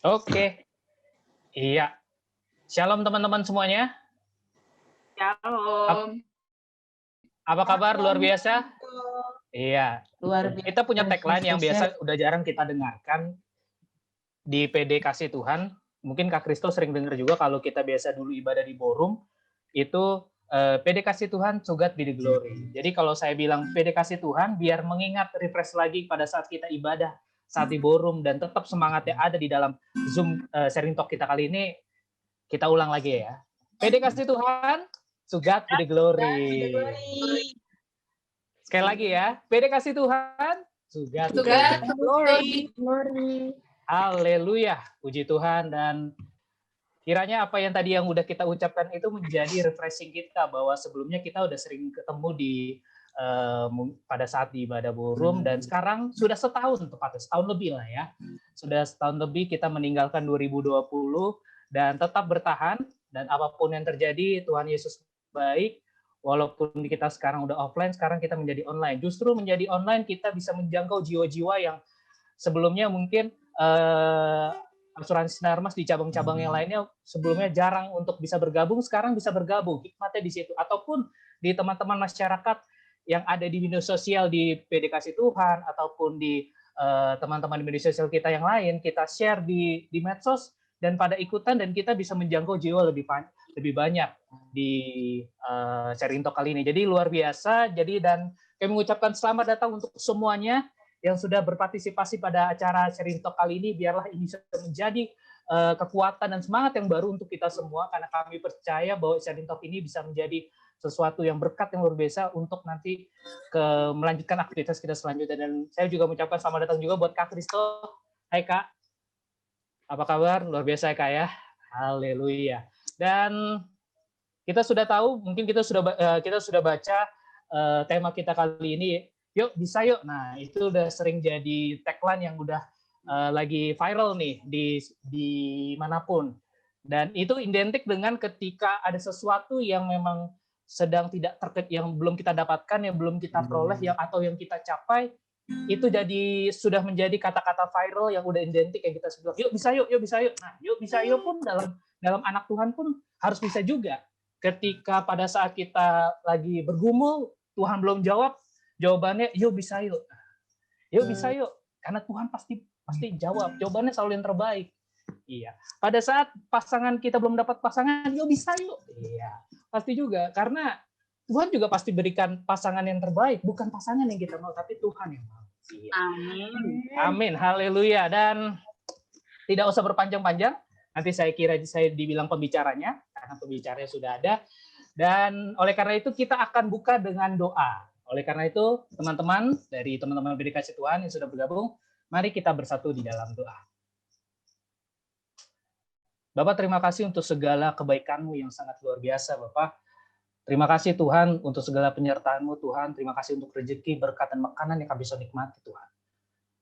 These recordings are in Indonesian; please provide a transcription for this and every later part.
Oke, iya. Shalom teman-teman semuanya. Shalom. Apa kabar? Luar biasa? Iya. Luar biasa. Kita punya tagline yang biasa udah jarang kita dengarkan di PD Kasih Tuhan. Mungkin Kak Kristo sering dengar juga kalau kita biasa dulu ibadah di Borum, itu PD Kasih Tuhan, to God be the glory. Jadi kalau saya bilang PD Kasih Tuhan, biar mengingat refresh lagi pada saat kita ibadah, saat di Borum, dan tetap semangatnya ada di dalam Zoom sharing talk kita kali ini, kita ulang lagi ya. PD Kasih Tuhan, to God be the glory. Sekali lagi ya, PD Kasih Tuhan, to God be the glory. Haleluya, puji Tuhan. Dan kiranya apa yang tadi yang udah kita ucapkan itu menjadi refreshing kita, bahwa sebelumnya kita udah sering ketemu di pada saat di ibadah Borum, dan sekarang sudah setahun, tepatnya setahun lebih lah ya. Sudah setahun lebih kita meninggalkan 2020 dan tetap bertahan, dan apapun yang terjadi Tuhan Yesus baik. Walaupun kita sekarang udah offline, sekarang kita menjadi online. Justru menjadi online kita bisa menjangkau jiwa-jiwa yang sebelumnya mungkin asuransi Sinarmas di cabang-cabang yang lainnya sebelumnya jarang untuk bisa bergabung, sekarang bisa bergabung. Hikmatnya di situ. Ataupun di teman-teman masyarakat yang ada di media sosial di PD Kasih Tuhan, ataupun di teman-teman di media sosial kita yang lain, kita share di medsos, dan pada ikutan, dan kita bisa menjangkau jiwa lebih banyak di sharing talk kali ini. Jadi luar biasa. Jadi, dan kami mengucapkan selamat datang untuk semuanya yang sudah berpartisipasi pada acara sharing talk kali ini. Biarlah ini menjadi kekuatan dan semangat yang baru untuk kita semua, karena kami percaya bahwa sharing talk ini bisa menjadi sesuatu yang berkat yang luar biasa untuk nanti melanjutkan aktivitas kita selanjutnya. Dan saya juga mengucapkan selamat datang juga buat Kak Kristo. Hai Kak, apa kabar? Luar biasa ya Kak ya. Haleluya. Dan kita sudah tahu, mungkin kita sudah baca tema kita kali ini, yuk bisa yuk. Nah, itu udah sering jadi tagline yang udah lagi viral nih di manapun. Dan itu identik dengan ketika ada sesuatu yang memang sedang tidak yang belum kita dapatkan, yang belum kita peroleh, atau yang kita capai, itu jadi sudah menjadi kata-kata viral yang udah identik yang kita sebut, yuk bisa yuk, yuk bisa yuk. Nah, yuk bisa yuk pun dalam anak Tuhan pun harus bisa juga. Ketika pada saat kita lagi bergumul, Tuhan belum jawab, jawabannya yuk bisa yuk. Yuk bisa yuk, karena Tuhan pasti jawab. Jawabannya selalu yang terbaik. Iya. Pada saat pasangan kita belum dapat pasangan, yuk bisa yuk. Iya. Pasti juga, karena Tuhan juga pasti berikan pasangan yang terbaik, bukan pasangan yang kita mau, tapi Tuhan yang mau. Iya. Amin. Amin. Haleluya. Dan tidak usah berpanjang-panjang. Nanti saya kira saya dibilang pembicaranya, karena pembicaranya sudah ada. Dan oleh karena itu kita akan buka dengan doa. Oleh karena itu, teman-teman dari teman-teman PD Kasih Tuhan yang sudah bergabung, mari kita bersatu di dalam doa. Bapak, terima kasih untuk segala kebaikan-Mu yang sangat luar biasa, Bapak. Terima kasih Tuhan untuk segala penyertaan-Mu, Tuhan. Terima kasih untuk rezeki, berkat, dan makanan yang kami bisa nikmati, Tuhan.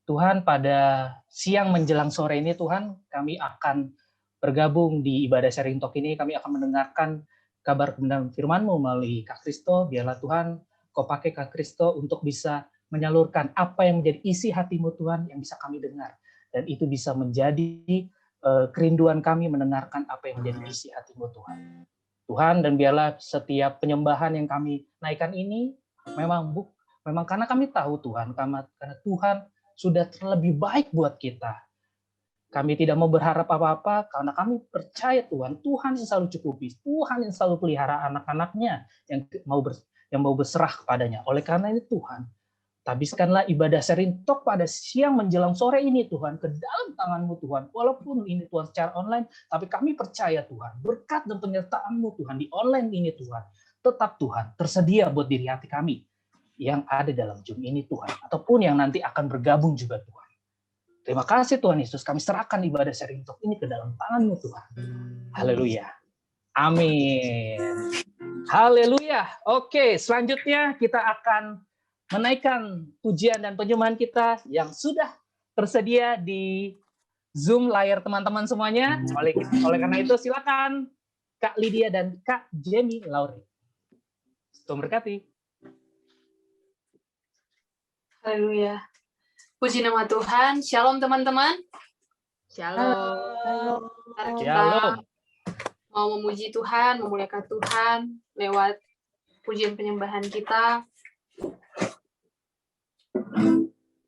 Tuhan, pada siang menjelang sore ini, Tuhan, kami akan bergabung di ibadah sharing talk ini. Kami akan mendengarkan kabar kebenaran firman-Mu melalui Kak Kristo. Biarlah Tuhan, Kau pakai Kak Kristo untuk bisa menyalurkan apa yang menjadi isi hati-Mu, Tuhan, yang bisa kami dengar. Dan itu bisa menjadi kerinduan kami mendengarkan apa yang menjadi isi hati-Mu, Tuhan. Tuhan, dan biarlah setiap penyembahan yang kami naikkan ini memang karena kami tahu Tuhan, karena Tuhan sudah terlebih baik buat kita. Kami tidak mau berharap apa-apa, karena kami percaya Tuhan yang selalu cukupi, Tuhan yang selalu pelihara anak-anaknya yang mau berserah kepadanya. Oleh karena itu Tuhan, habiskanlah ibadah sharing talk pada siang menjelang sore ini Tuhan, ke dalam tangan-Mu Tuhan. Walaupun ini Tuhan secara online, tapi kami percaya Tuhan, berkat dan penyertaan-Mu Tuhan di online ini Tuhan, tetap Tuhan tersedia buat diri hati kami yang ada dalam Zoom ini Tuhan, ataupun yang nanti akan bergabung juga Tuhan. Terima kasih Tuhan Yesus, kami serahkan ibadah sharing talk ini ke dalam tangan-Mu Tuhan. Haleluya. Amin. Haleluya. Oke, selanjutnya kita akan menaikkan pujian dan penyembahan kita yang sudah tersedia di Zoom layar teman-teman semuanya. Oleh karena itu silakan Kak Lydia dan Kak Jenny Lauri. Tuhan berkati. Haleluya. Puji nama Tuhan. Shalom teman-teman. Shalom. Mari kita Shalom. mau memuji Tuhan, memuliakan Tuhan lewat pujian penyembahan kita.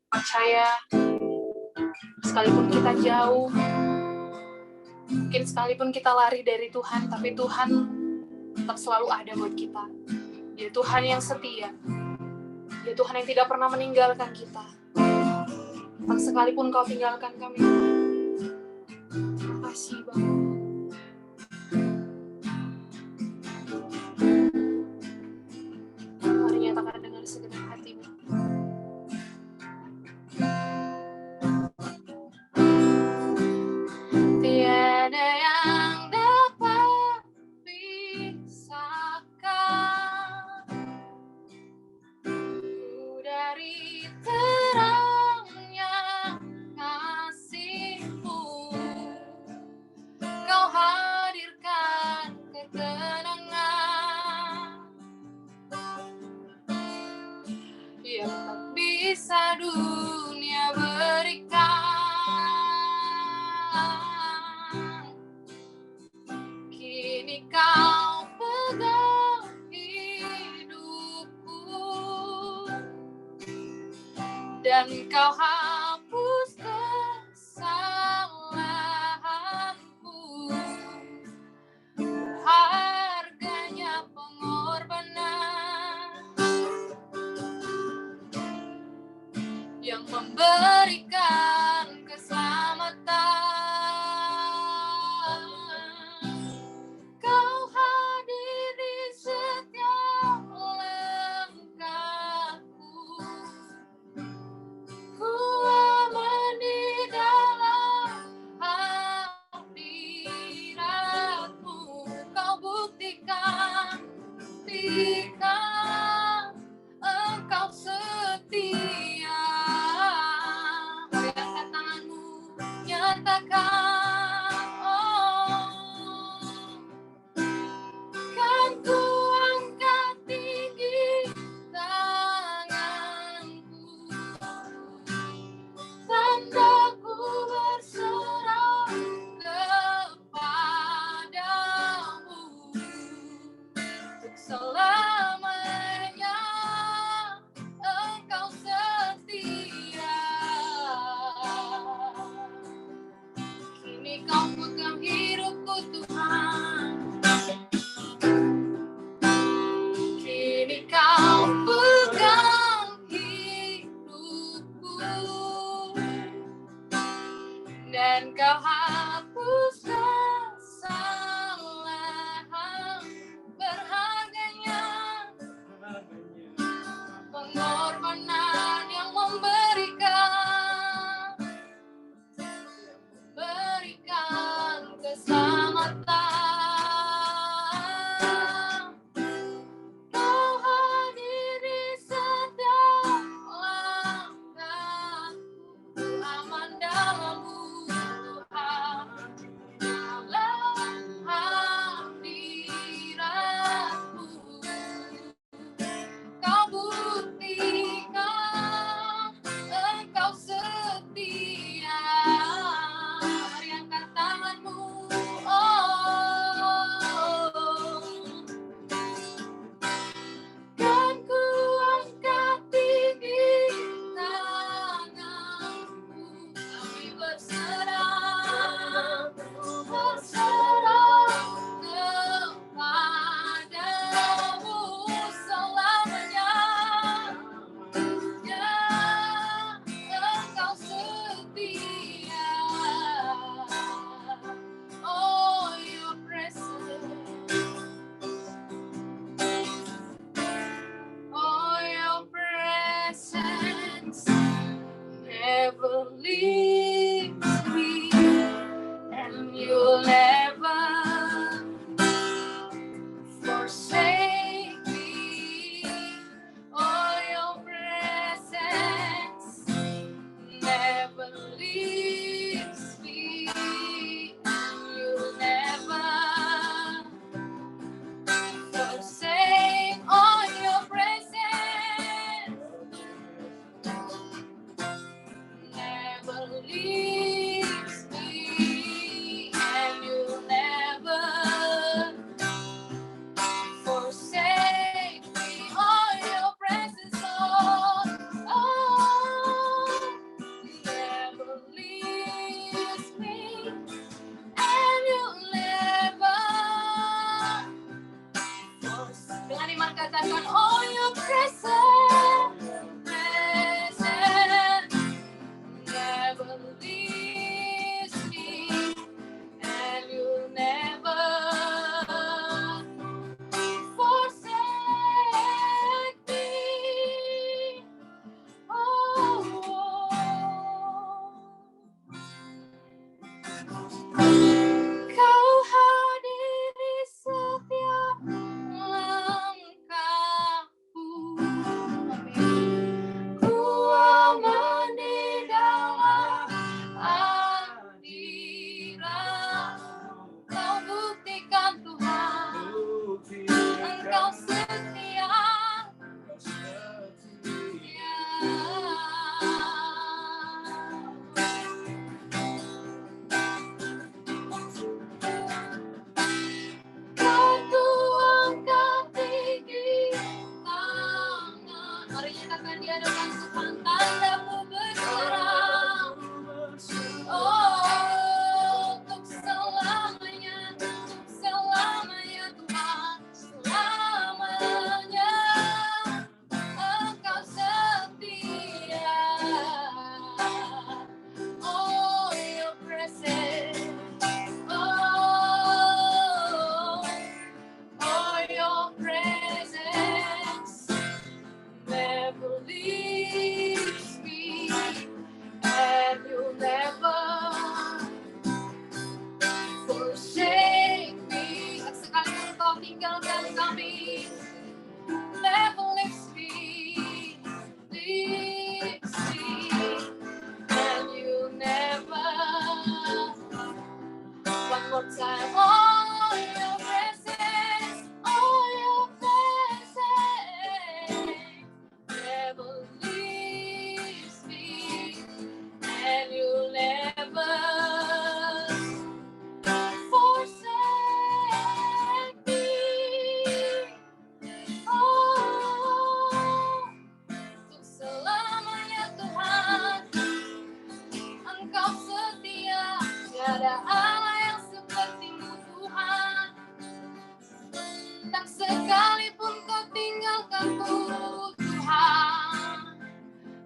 Percaya, sekalipun kita jauh, mungkin sekalipun kita lari dari Tuhan, tapi Tuhan tetap selalu ada buat kita. Dia Tuhan yang setia. Dia Tuhan yang tidak pernah meninggalkan kita. Tak sekalipun kau tinggalkan kami. Terima kasih, Bapa. Mari nyatakan dengan segenap hatimu. Tiada yang dapat pisahkan ku dari terangnya kasih-Mu. Kau hadirkan ketenangan yang tak bisa dunia berikan. Kini kau pegang hidupku dan kau hapus kesalahanku. Harganya pengorbanan yang memberikan keselamatan. Kau hadir di setiap langkahku. Ku aman di dalam hadirat-Mu. Kau buktikan Engkau setia. Mari angkat tanganmu, nyatakan, kan ku angkat tinggi tanganku, tanda ku berserah kepadamu. Untuk selamanya Engkau setia. Kini kau pegang hidupku Tuhan. Kini kau pegang hidupku dan kau hapus kesalahan. Berharganya pengorbanan yang memberikan keselamatan. Kau hadir di setiap langkahku, aman dalam-Mu Tuhan. leave me, and you'll never. Dengan iman katakan, oh your presence, never leaves me, and you'll never forsake me. Kau hadir di setiap langkahku. Ku aman di dalam hadirat. Kau buktikan Tuhan, Engkau setia. Kau angkat tinggi tangan. Mari nyatakan di hadapan Tuhan, tandamu berserah. Oh, untuk selamanya Tuhan, selamanya Engkau setia. Oh, your presence. Oh, your presence never leaves me, and you'll never forsake me. Sekalipun kau tinggalkan kami, never leaves me, and you'll never. One more time, oh your presence never leaves me, and you'll never forsake me. Oh, untuk selamanya Tuhan, Engkau setia, tiada Allah yang seperti-Mu Tuhan. Tak sekalipun kau tinggalkanku Tuhan,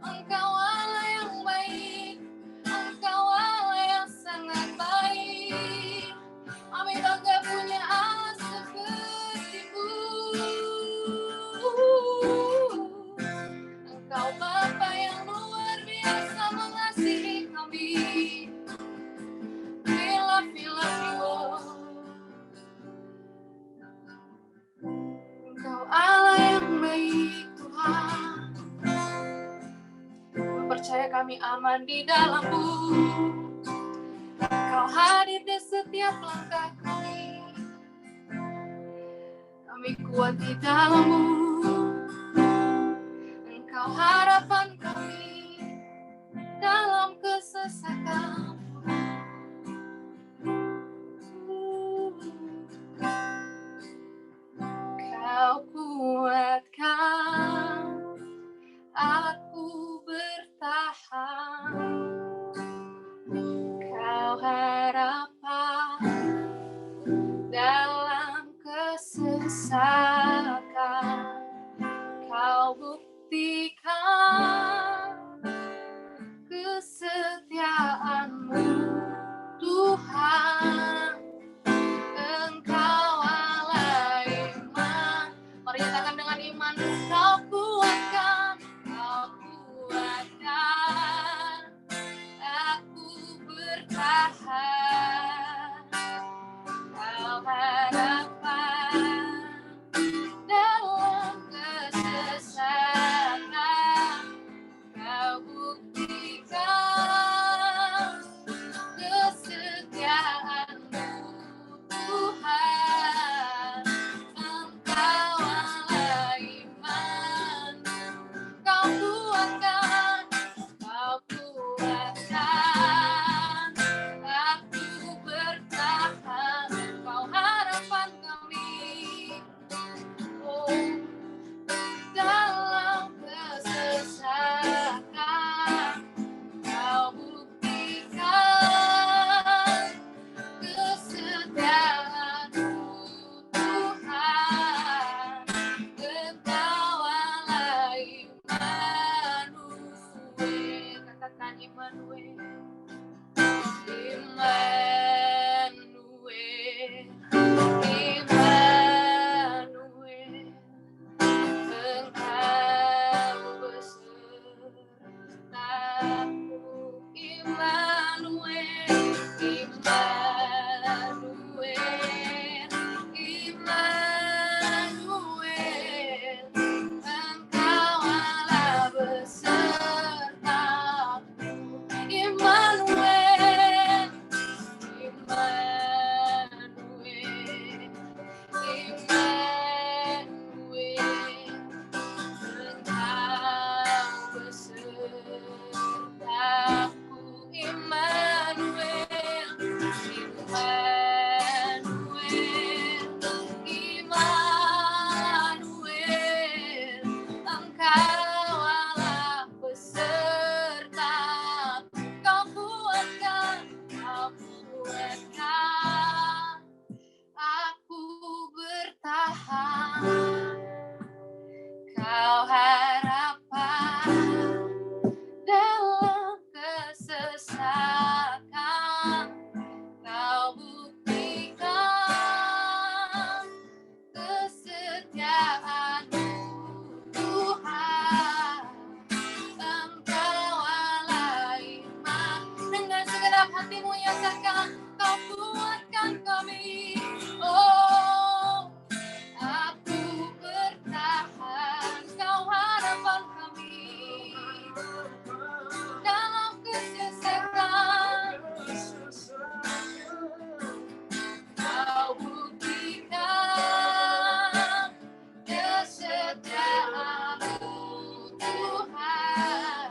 Engkau Allah yang baik, Engkau Allah yang sangat baik. Kami bangga punya Allah seperti-Mu. Engkau Bapa yang luar biasa mengasihi kami. We love you, Lord. Engkau Allah yang baik Tuhan. Percaya kami aman di dalam-Mu. Kau hadir di setiap langkah kami. Kami kuat di dalam-Mu. Engkau harapan kami dalam kesesakan. Kau kuatkan aku bertahan. Kau harapan dalam kesesakan. Kau buktikan nyatakan, kau kuatkan kami. Oh, aku bertahan, kau harapan kami. Dalam kesesakan, kau buktikan kesetiaan-Mu, Tuhan.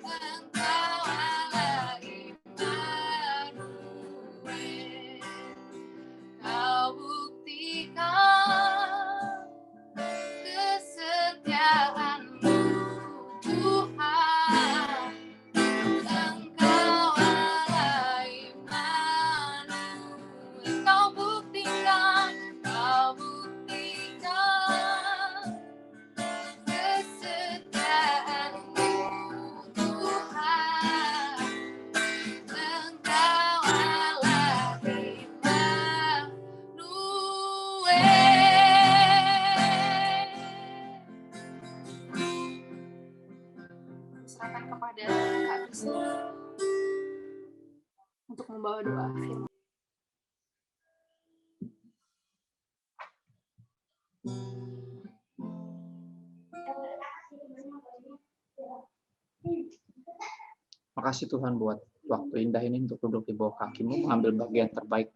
Engkau Allah Immanuel. Kau buktikan kesetiaan-Mu, Tuhan. Engkau Allah Immanuel. Kau buktikan kesetiaan-Mu, Tuhan. Engkau Allah Immanuel. Serahkan kepada Kak Krisna untuk membawa doa firman. Makasih Tuhan buat waktu indah ini untuk duduk di bawah kaki-Mu, mengambil bagian terbaik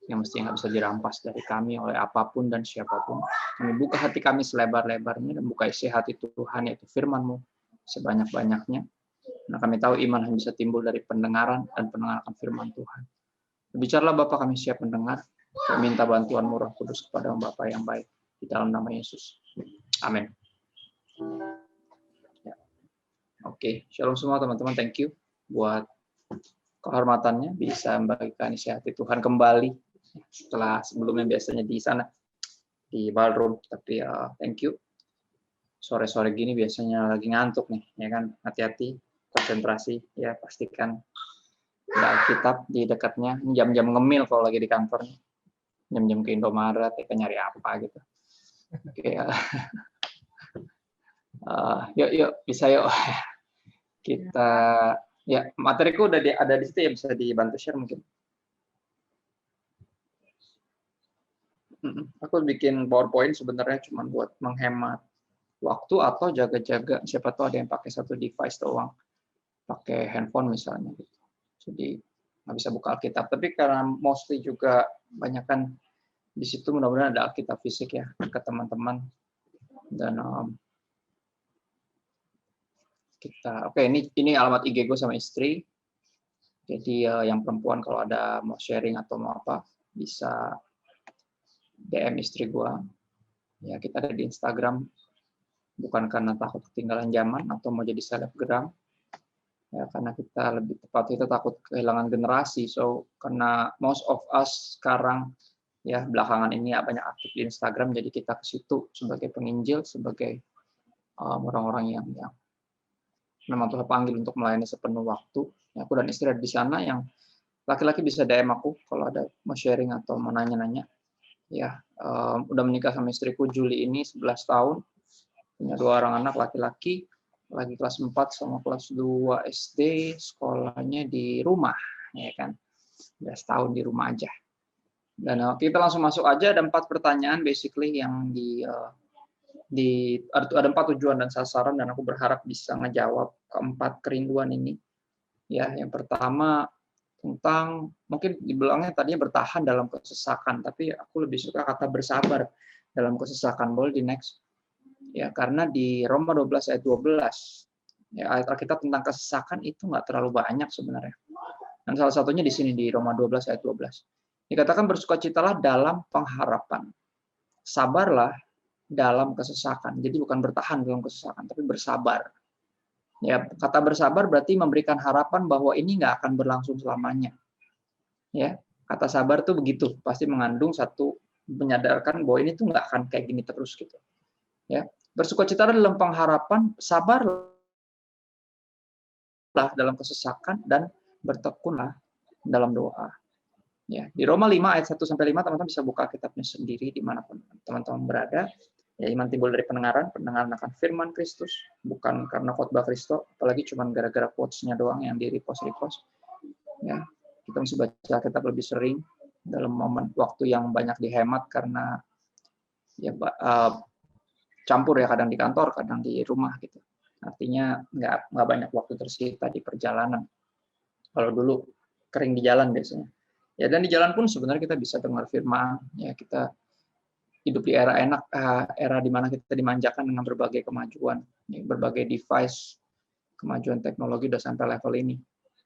yang mestinya nggak bisa dirampas dari kami oleh apapun dan siapapun. Kami buka hati kami selebar-lebarnya dan buka isi hati Tuhan, yaitu firman-Mu sebanyak-banyaknya. Nah, kami tahu iman hanya bisa timbul dari pendengaran dan pendengaran firman Tuhan. Bicaralah Bapa, kami siap mendengar. Kami minta bantuan-Mu Roh Kudus kepada Bapa yang baik. Di dalam nama Yesus. Amin. Ya. Oke, shalom semua teman-teman. Thank you buat kehormatannya bisa membagikan isi hati Tuhan kembali setelah sebelumnya biasanya di sana di ballroom. Tapi thank you. Sore-sore gini biasanya lagi ngantuk nih, ya kan? Hati-hati, konsentrasi, ya pastikan ada Alkitab di dekatnya. Jam-jam ngemil kalau lagi di kantor, jam-jam ke Indomaret, ya nyari apa gitu. Oke, yuk bisa yuk kita ya materiku udah ada di situ ya, bisa dibantu share mungkin. Aku bikin PowerPoint sebenarnya cuma buat menghemat waktu atau jaga-jaga siapa tahu ada yang pakai satu device doang, pakai handphone misalnya gitu. Jadi nggak bisa buka Alkitab. Tapi karena mostly juga banyak kan di situ, mudah-mudahan ada Alkitab fisik ya ke teman-teman. Dan kita oke, ini alamat IG gue sama istri. Jadi yang perempuan kalau ada mau sharing atau mau apa bisa DM istri gue. Ya, kita ada di Instagram bukan karena takut ketinggalan zaman atau mau jadi selebgram. Ya, karena kita lebih tepat itu takut kehilangan generasi. So karena most of us sekarang ya belakangan ini ya banyak aktif di Instagram, jadi kita ke situ sebagai penginjil, sebagai orang-orang yang memang Tuhan panggil untuk melayani sepenuh waktu. Ya, aku dan istri ada di sana. Yang laki-laki bisa DM aku kalau ada mau sharing atau mau nanya-nanya. Ya, udah menikah sama istriku Juli ini 11 tahun, punya 2 orang anak laki-laki, lagi kelas 4 sama kelas 2 SD, sekolahnya di rumah, ya kan, udah setahun di rumah aja. Dan kita langsung masuk aja, ada 4 pertanyaan basically yang ada 4 tujuan dan sasaran, dan aku berharap bisa ngejawab keempat kerinduan ini. Ya, yang pertama tentang mungkin dibilangnya tadinya bertahan dalam kesesakan, tapi aku lebih suka kata bersabar dalam kesesakan. Boleh di next. Ya, karena di Roma 12 ayat 12 ya, ayat Alkitab tentang kesesakan itu nggak terlalu banyak sebenarnya. Dan salah satunya di sini di Roma 12 ayat 12. Dikatakan bersukacitalah dalam pengharapan. Sabarlah dalam kesesakan. Jadi bukan bertahan dalam kesesakan, tapi bersabar. Ya, kata bersabar berarti memberikan harapan bahwa ini nggak akan berlangsung selamanya. Ya, kata sabar tuh begitu, pasti mengandung satu menyadarkan bahwa ini tuh nggak akan kayak gini terus gitu. Ya, bersukacita dalam pengharapan, sabarlah dalam kesesakan, dan bertekunlah dalam doa. Ya, di Roma 5 ayat 1-5 teman-teman bisa buka kitabnya sendiri dimanapun teman-teman berada. Ya, iman timbul dari pendengaran akan firman Kristus, bukan karena khotbah Kristus, apalagi cuma gara-gara quotes-nya doang yang di repost. Ya, Kita mesti baca Alkitab lebih sering dalam momen waktu yang banyak dihemat karena ya campur ya, kadang di kantor, kadang di rumah gitu. Artinya nggak banyak waktu tersita di perjalanan. Kalau dulu kering di jalan biasanya. Ya, dan di jalan pun sebenarnya kita bisa dengar firman. Ya, kita hidup di era enak, era di mana kita dimanjakan dengan berbagai kemajuan, ya, berbagai device, kemajuan teknologi udah sampai level ini.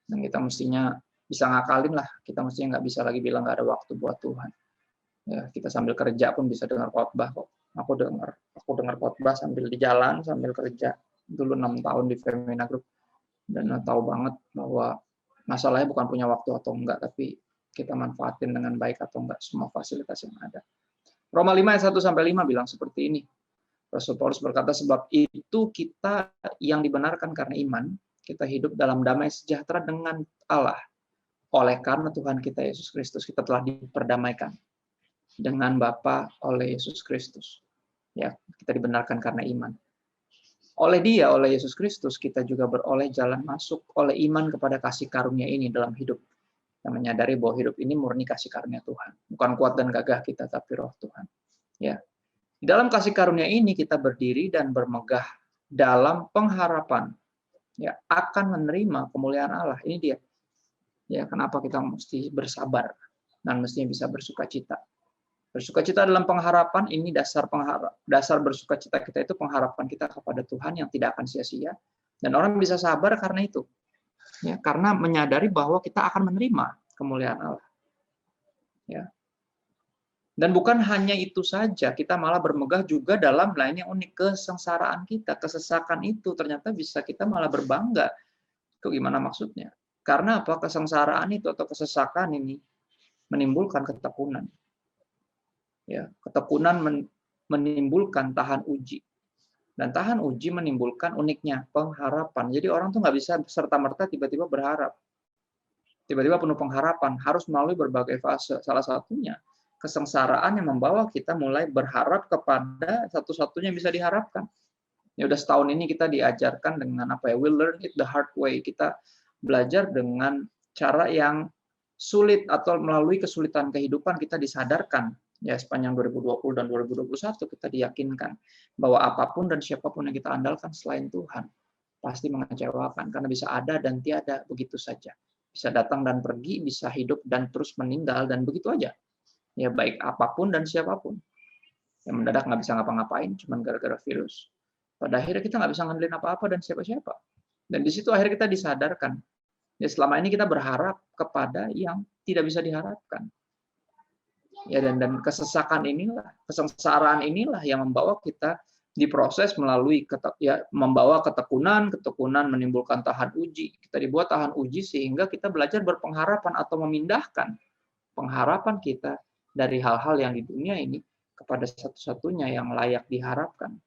Dan kita mestinya bisa ngakalin lah. Kita mestinya nggak bisa lagi bilang nggak ada waktu buat Tuhan. Ya, kita sambil kerja pun bisa dengar khotbah kok. Aku dengar khotbah sambil di jalan, sambil kerja. Dulu 6 tahun di Femina Group. Dan tahu banget bahwa masalahnya bukan punya waktu atau enggak, tapi kita manfaatin dengan baik atau enggak semua fasilitas yang ada. Roma 5 ayat 1-5 bilang seperti ini. Rasul Paulus berkata, sebab itu kita yang dibenarkan karena iman, kita hidup dalam damai sejahtera dengan Allah. Oleh karena Tuhan kita Yesus Kristus, kita telah diperdamaikan dengan Bapa oleh Yesus Kristus. Ya, kita dibenarkan karena iman. Oleh Dia, oleh Yesus Kristus, kita juga beroleh jalan masuk oleh iman kepada kasih karunia ini dalam hidup. Kita menyadari bahwa hidup ini murni kasih karunia Tuhan. Bukan kuat dan gagah kita, tapi roh Tuhan. Ya. Di dalam kasih karunia ini kita berdiri dan bermegah dalam pengharapan, ya, akan menerima kemuliaan Allah. Ini dia. Ya, kenapa kita mesti bersabar dan mestinya bisa bersukacita. Bersukacita dalam pengharapan, ini dasar bersukacita kita itu pengharapan kita kepada Tuhan yang tidak akan sia-sia, dan orang bisa sabar karena itu, ya, karena menyadari bahwa kita akan menerima kemuliaan Allah. Ya. Dan bukan hanya itu saja, kita malah bermegah juga dalam lainnya unik, kesengsaraan kita, kesesakan itu ternyata bisa kita malah berbangga. Itu gimana maksudnya? Karena apa? Kesengsaraan itu atau kesesakan ini menimbulkan ketekunan. Ya, ketekunan menimbulkan tahan uji, dan tahan uji menimbulkan uniknya pengharapan. Jadi orang tuh nggak bisa serta-merta tiba-tiba berharap, tiba-tiba penuh pengharapan, harus melalui berbagai fase. Salah satunya kesengsaraan yang membawa kita mulai berharap kepada satu-satunya yang bisa diharapkan. Ya udah setahun ini kita diajarkan dengan apa ya? We learn it the hard way. Kita belajar dengan cara yang sulit atau melalui kesulitan kehidupan kita disadarkan. Ya, sepanjang 2020 dan 2021 kita diyakinkan bahwa apapun dan siapapun yang kita andalkan selain Tuhan pasti mengecewakan, karena bisa ada dan tiada begitu saja. Bisa datang dan pergi, bisa hidup dan terus meninggal, dan begitu aja. Ya, baik apapun dan siapapun. Yang mendadak nggak bisa ngapa-ngapain cuma gara-gara virus. Pada akhirnya kita nggak bisa ngandelin apa-apa dan siapa-siapa. Dan di situ akhirnya kita disadarkan. Ya, selama ini kita berharap kepada yang tidak bisa diharapkan. Ya, dan kesesakan inilah, kesengsaraan inilah yang membawa kita diproses melalui membawa ketekunan menimbulkan tahan uji. Kita dibuat tahan uji sehingga kita belajar berpengharapan atau memindahkan pengharapan kita dari hal-hal yang di dunia ini kepada satu-satunya yang layak diharapkan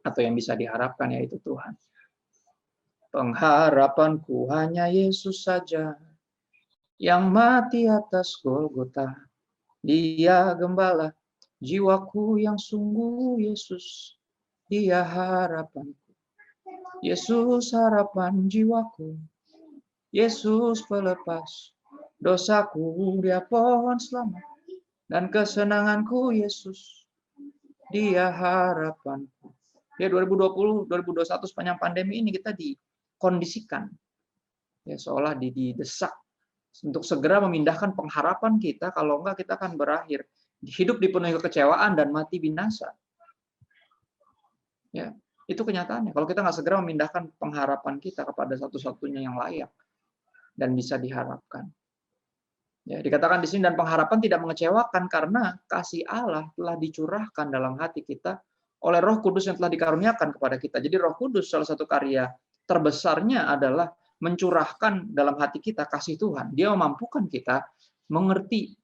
atau yang bisa diharapkan, yaitu Tuhan. Pengharapanku hanya Yesus saja yang mati atas Golgota. Dia gembala jiwaku yang sungguh, Yesus, Dia harapanku. Yesus harapan jiwaku, Yesus pelepas dosaku, Dia pohon selamat dan kesenanganku, Yesus, Dia harapanku. Ya, 2020, 2021 sepanjang pandemi ini kita dikondisikan, ya, seolah didesak untuk segera memindahkan pengharapan kita, kalau enggak kita akan berakhir hidup dipenuhi kekecewaan dan mati binasa. Ya, itu kenyataannya. Kalau kita nggak segera memindahkan pengharapan kita kepada satu-satunya yang layak dan bisa diharapkan. Ya, dikatakan di sini, dan pengharapan tidak mengecewakan karena kasih Allah telah dicurahkan dalam hati kita oleh Roh Kudus yang telah dikaruniakan kepada kita. Jadi Roh Kudus salah satu karya terbesarnya adalah mencurahkan dalam hati kita kasih Tuhan. Dia memampukan kita mengerti,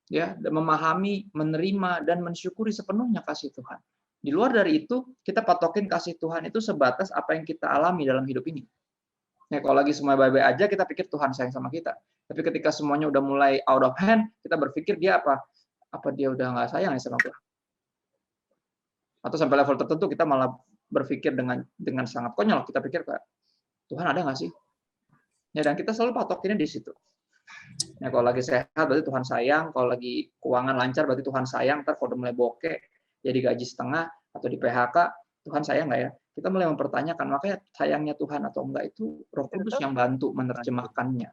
ya, memahami, menerima, dan mensyukuri sepenuhnya kasih Tuhan. Di luar dari itu, kita patokin kasih Tuhan itu sebatas apa yang kita alami dalam hidup ini. Ya, kalau lagi semua baik-baik aja, kita pikir Tuhan sayang sama kita. Tapi ketika semuanya udah mulai out of hand, kita berpikir dia apa dia udah nggak sayang ya sama gue. Atau sampai level tertentu kita malah berpikir dengan sangat konyol. Kita pikir, Tuhan ada nggak sih? Ya, dan kita selalu patokinnya di situ. Nah, kalau lagi sehat berarti Tuhan sayang, kalau lagi keuangan lancar berarti Tuhan sayang. Ntar kalau udah mulai bokeh, jadi gaji setengah atau di PHK, Tuhan sayang nggak ya? Kita mulai mempertanyakan, makanya sayangnya Tuhan atau enggak itu Roh Kudus yang bantu menerjemahkannya.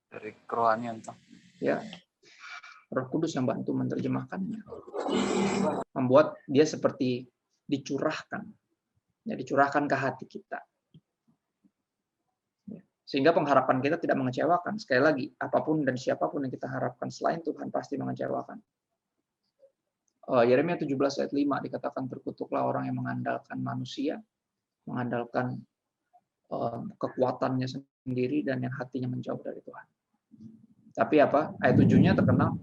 Dari kerohanian tuh. Ya, Roh Kudus yang bantu menerjemahkannya, membuat dia seperti dicurahkan, ya, dicurahkan ke hati kita. Sehingga pengharapan kita tidak mengecewakan. Sekali lagi, apapun dan siapapun yang kita harapkan selain Tuhan pasti mengecewakan. Yeremia 17 ayat 5 dikatakan, terkutuklah orang yang mengandalkan manusia, mengandalkan kekuatannya sendiri, dan yang hatinya menjauh dari Tuhan. Tapi apa? Ayat 7-nya terkenal,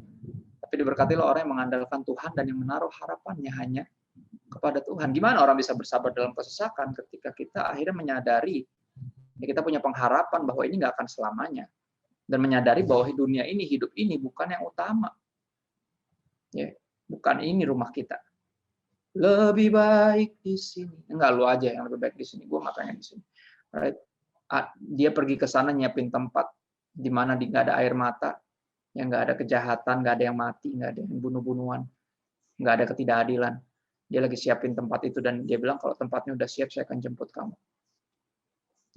tapi diberkatilah orang yang mengandalkan Tuhan dan yang menaruh harapannya hanya kepada Tuhan. Gimana orang bisa bersabar dalam kesesakan ketika kita akhirnya menyadari, ya, kita punya pengharapan bahwa ini nggak akan selamanya, dan menyadari bahwa dunia ini, hidup ini bukan yang utama, ya, bukan ini rumah kita. Lebih baik di sini, enggak, lu aja yang lebih baik di sini, gue nggak pengen di sini. Right? Dia pergi ke sana nyiapin tempat di mana nggak ada air mata, yang nggak ada kejahatan, nggak ada yang mati, nggak ada yang bunuh-bunuhan, nggak ada ketidakadilan. Dia lagi siapin tempat itu dan dia bilang kalau tempatnya udah siap, saya akan jemput kamu.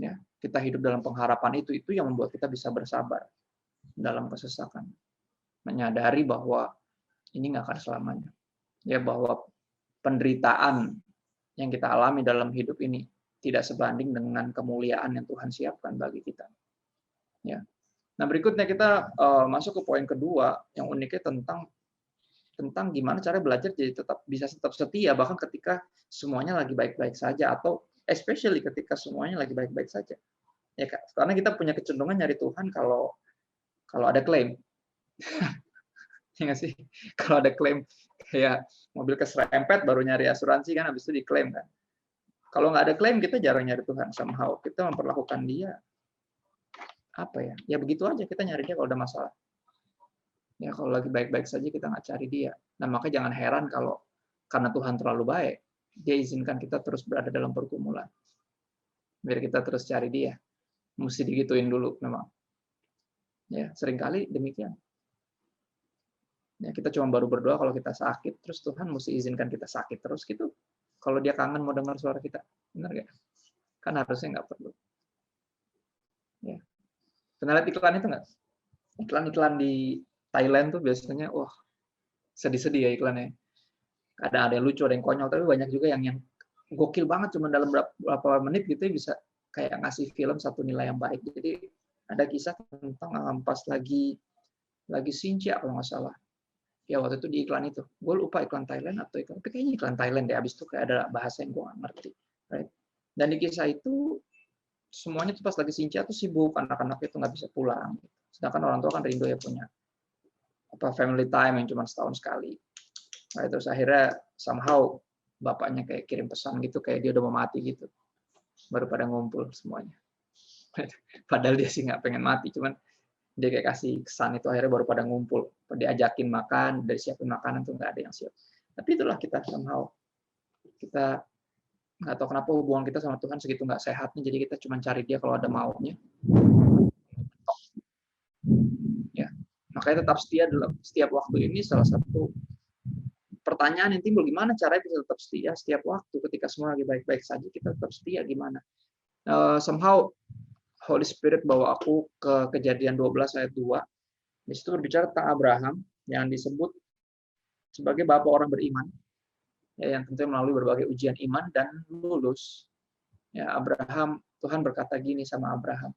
Ya, kita hidup dalam pengharapan itu yang membuat kita bisa bersabar dalam kesesakan, menyadari bahwa ini nggak akan selamanya, ya, bahwa penderitaan yang kita alami dalam hidup ini tidak sebanding dengan kemuliaan yang Tuhan siapkan bagi kita. Ya. Nah, berikutnya kita masuk ke poin kedua yang uniknya tentang gimana cara belajar jadi bisa tetap setia bahkan ketika semuanya lagi baik-baik saja, atau especially ketika semuanya lagi baik-baik saja. Ya, karena kita punya kecenderungan nyari Tuhan kalau ada klaim. Ya nggak sih? Kalau ada klaim kayak mobil keserempet baru nyari asuransi kan, habis itu diklaim kan. Kalau nggak ada klaim kita jarang nyari Tuhan, somehow kita memperlakukan dia apa ya? Ya begitu aja, kita nyari dia kalau ada masalah. Ya kalau lagi baik-baik saja kita nggak cari dia. Nah, makanya jangan heran kalau karena Tuhan terlalu baik, dia izinkan kita terus berada dalam pergumulan. Biar kita terus cari dia. Mesti digituin dulu memang. Ya, seringkali demikian. Ya, kita cuma baru berdoa kalau kita sakit, terus Tuhan mesti izinkan kita sakit terus gitu. Kalau dia kangen mau dengar suara kita, benar nggak? Kan harusnya nggak perlu. Ya. Pernah lihat iklan itu nggak? Iklan-iklan di Thailand tuh biasanya, wah, sedih-sedih ya iklannya. Kadang ada yang lucu, ada yang konyol, tapi banyak juga yang gokil banget, cuma dalam berapa menit gitu bisa kayak ngasih film satu nilai yang baik. Jadi ada kisah tentang pas lagi Sincia kalau nggak salah. Ya waktu itu di iklan itu, gue lupa iklan Thailand atau iklan, tapi kayaknya iklan Thailand deh. Abis itu kayak ada bahasa yang gue nggak ngerti. Right? Dan di kisah itu semuanya tuh pas lagi Sincia tuh sibuk, anak-anaknya tuh nggak bisa pulang. Sedangkan orang tua kan rindu ya punya family time yang cuma setahun sekali. Nah, terus akhirnya somehow bapaknya kayak kirim pesan gitu, kayak dia udah mau mati gitu. Baru pada ngumpul semuanya. Padahal dia sih nggak pengen mati, cuman dia kayak kasih kesan itu, akhirnya baru pada ngumpul. Diajakin makan, dari siapin makanan tuh nggak ada yang siap. Tapi itulah kita somehow. Kita nggak tahu kenapa hubungan kita sama Tuhan segitu nggak sehatnya, jadi kita cuma cari dia kalau ada maunya. Ya. Makanya tetap setia dalam setiap waktu ini salah satu pertanyaan yang timbul, gimana caranya bisa tetap setia setiap waktu ketika semua lagi baik-baik saja, kita tetap setia gimana? Somehow Holy Spirit bawa aku ke Kejadian 12 ayat 2. Di situ berbicara tentang Abraham yang disebut sebagai bapak orang beriman, ya, yang tentunya melalui berbagai ujian iman dan lulus. Ya, Abraham, Tuhan berkata gini sama Abraham,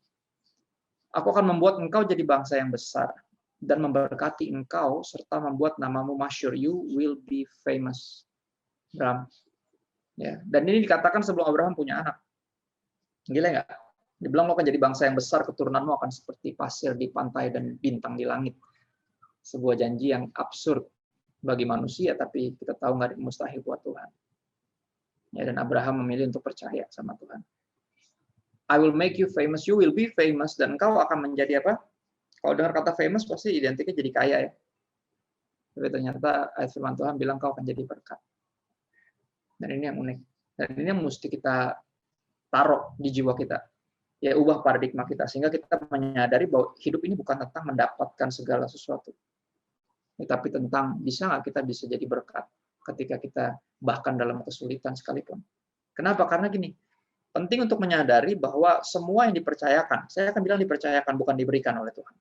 aku akan membuat engkau jadi bangsa yang besar dan memberkati engkau serta membuat namamu masyhur. You will be famous. Abraham. Ya, dan ini dikatakan sebelum Abraham punya anak. Gila nggak? Dibilang lo akan jadi bangsa yang besar, keturunanmu akan seperti pasir di pantai dan bintang di langit. Sebuah janji yang absurd bagi manusia, tapi kita tahu nggak mustahil buat Tuhan. Ya, dan Abraham memilih untuk percaya sama Tuhan. I will make you famous, you will be famous, dan engkau akan menjadi apa? Kalau dengar kata famous pasti identiknya jadi kaya ya. Tapi ternyata ayat firman Tuhan bilang kau akan jadi berkat. Dan ini yang unik. Dan ini yang mesti kita taruh di jiwa kita. Ya, ubah paradigma kita sehingga kita menyadari bahwa hidup ini bukan tentang mendapatkan segala sesuatu, tapi tentang bisa nggak kita bisa jadi berkat ketika kita bahkan dalam kesulitan sekalipun. Kenapa? Karena gini, penting untuk menyadari bahwa semua yang dipercayakan, saya akan bilang dipercayakan, bukan diberikan oleh Tuhan.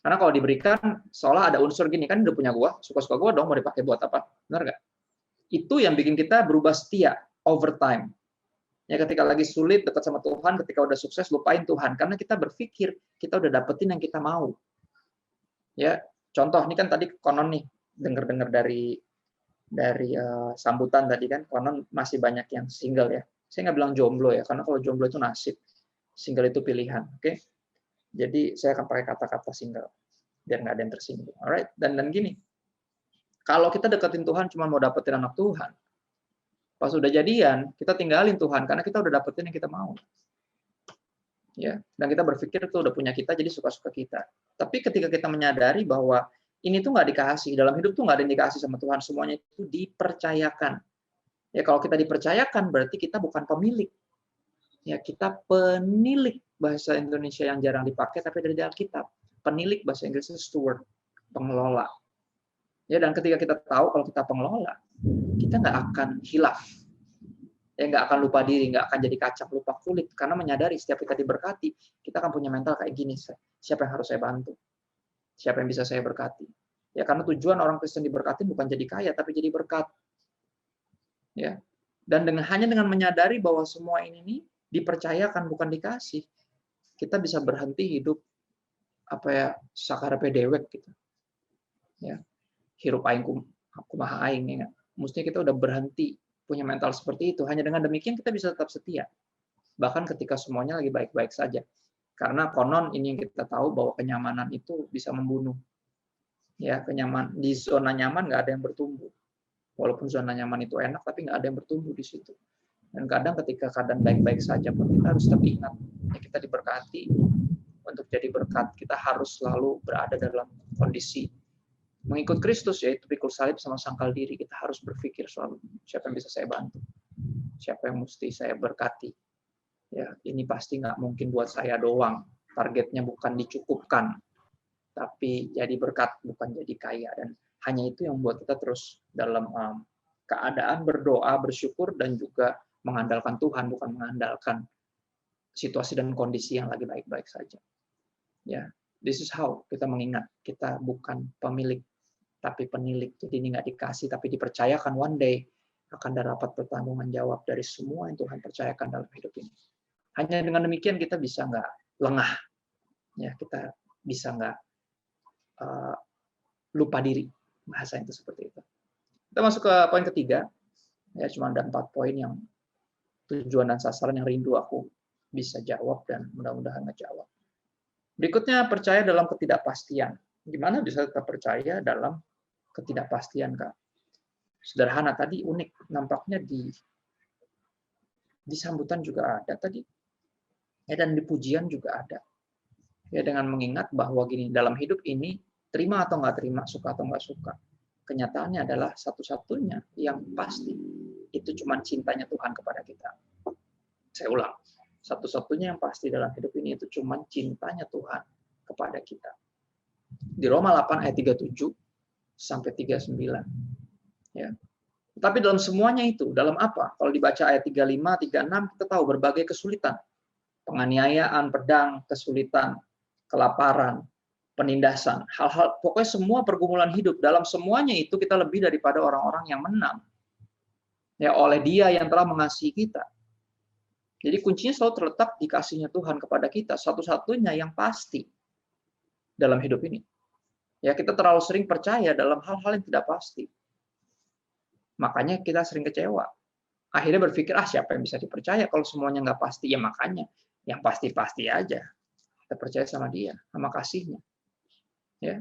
Karena kalau diberikan, seolah ada unsur gini, kan udah punya gua, suka-suka gua dong, mau dipakai buat apa? Benar nggak? Itu yang bikin kita berubah setia over time. Ya, ketika lagi sulit dekat sama Tuhan, ketika udah sukses lupain Tuhan karena kita berpikir kita udah dapetin yang kita mau. Ya, contoh ini kan tadi konon nih dengar dari sambutan tadi kan konon masih banyak yang single ya. Saya nggak bilang jomblo ya, karena kalau jomblo itu nasib, single itu pilihan. Oke, jadi saya akan pakai kata-kata single biar nggak ada yang tersinggung. Alright, dan gini, kalau kita deketin Tuhan cuma mau dapetin anak Tuhan, pas udah jadian, kita tinggalin Tuhan karena kita udah dapetin yang kita mau. Ya, dan kita berpikir itu udah punya kita, jadi suka-suka kita. Tapi ketika kita menyadari bahwa ini tuh nggak dikasih, dalam hidup tuh nggak ada yang dikasih sama Tuhan, semuanya itu dipercayakan. Ya, kalau kita dipercayakan berarti kita bukan pemilik. Ya, kita penilik, bahasa Indonesia yang jarang dipakai tapi dari Alkitab. Penilik, bahasa Inggrisnya steward, pengelola. Ya, dan ketika kita tahu kalau kita pengelola, kita nggak akan hilaf, ya nggak akan lupa diri, nggak akan jadi kacang lupa kulit, karena menyadari setiap kita diberkati, kita akan punya mental kayak gini, siapa yang harus saya bantu, siapa yang bisa saya berkati. Ya, karena tujuan orang Kristen diberkati bukan jadi kaya, tapi jadi berkat. Ya, dan hanya dengan menyadari bahwa semua ini nih dipercayakan bukan dikasih, kita bisa berhenti hidup sakarepe dewek gitu. Ya, hirup aing kumaha aing ya. Mestinya kita udah berhenti punya mental seperti itu. Hanya dengan demikian kita bisa tetap setia. Bahkan ketika semuanya lagi baik-baik saja. Karena konon ini yang kita tahu bahwa kenyamanan itu bisa membunuh. Ya, di zona nyaman nggak ada yang bertumbuh. Walaupun zona nyaman itu enak, tapi nggak ada yang bertumbuh di situ. Dan kadang ketika keadaan baik-baik saja pun kita harus tetap ingat, ya kita diberkati. Untuk jadi berkat, kita harus selalu berada dalam kondisi mengikut Kristus, yaitu pikul salib sama sangkal diri. Kita harus berpikir selalu, siapa yang bisa saya bantu, siapa yang mesti saya berkati. Ya, ini pasti nggak mungkin buat saya doang. Targetnya bukan dicukupkan, tapi jadi berkat, bukan jadi kaya. Dan hanya itu yang membuat kita terus dalam keadaan berdoa, bersyukur, dan juga mengandalkan Tuhan, bukan mengandalkan situasi dan kondisi yang lagi baik-baik saja. Ya, this is how kita mengingat kita bukan pemilik tapi penilik. Jadi ini nggak dikasih tapi dipercayakan, one day akan dapat pertanggungan jawab dari semua yang Tuhan percayakan dalam hidup ini. Hanya dengan demikian kita bisa nggak lengah, ya kita bisa nggak lupa diri, bahasa itu seperti itu. Kita masuk ke poin ketiga, ya cuma ada 4 poin yang tujuan dan sasaran yang rindu aku bisa jawab dan mudah-mudahan ngejawab. Berikutnya, percaya dalam ketidakpastian. Gimana bisa kita percaya dalam ketidakpastian, Kak? Sederhana tadi, unik. Nampaknya di sambutan juga ada tadi. Ya, dan di pujian juga ada. Ya, dengan mengingat bahwa gini, dalam hidup ini, terima atau nggak terima, suka atau nggak suka. Kenyataannya adalah satu-satunya yang pasti. Itu cuma cintanya Tuhan kepada kita. Saya ulang. Satu-satunya yang pasti dalam hidup ini itu cuma cintanya Tuhan kepada kita. Di Roma 8 ayat 37 sampai 39. Ya. Tapi dalam semuanya itu, dalam apa? Kalau dibaca ayat 35, 36, kita tahu berbagai kesulitan. Penganiayaan, pedang, kesulitan, kelaparan, penindasan, hal-hal, pokoknya semua pergumulan hidup. Dalam semuanya itu kita lebih daripada orang-orang yang menang. Ya, oleh Dia yang telah mengasihi kita. Jadi kuncinya selalu terletak di kasihnya Tuhan kepada kita, satu-satunya yang pasti dalam hidup ini. Ya, kita terlalu sering percaya dalam hal-hal yang tidak pasti. Makanya kita sering kecewa. Akhirnya berpikir, siapa yang bisa dipercaya kalau semuanya nggak pasti? Ya makanya, yang pasti-pasti aja. Kita percaya sama Dia, sama kasihnya. Ya.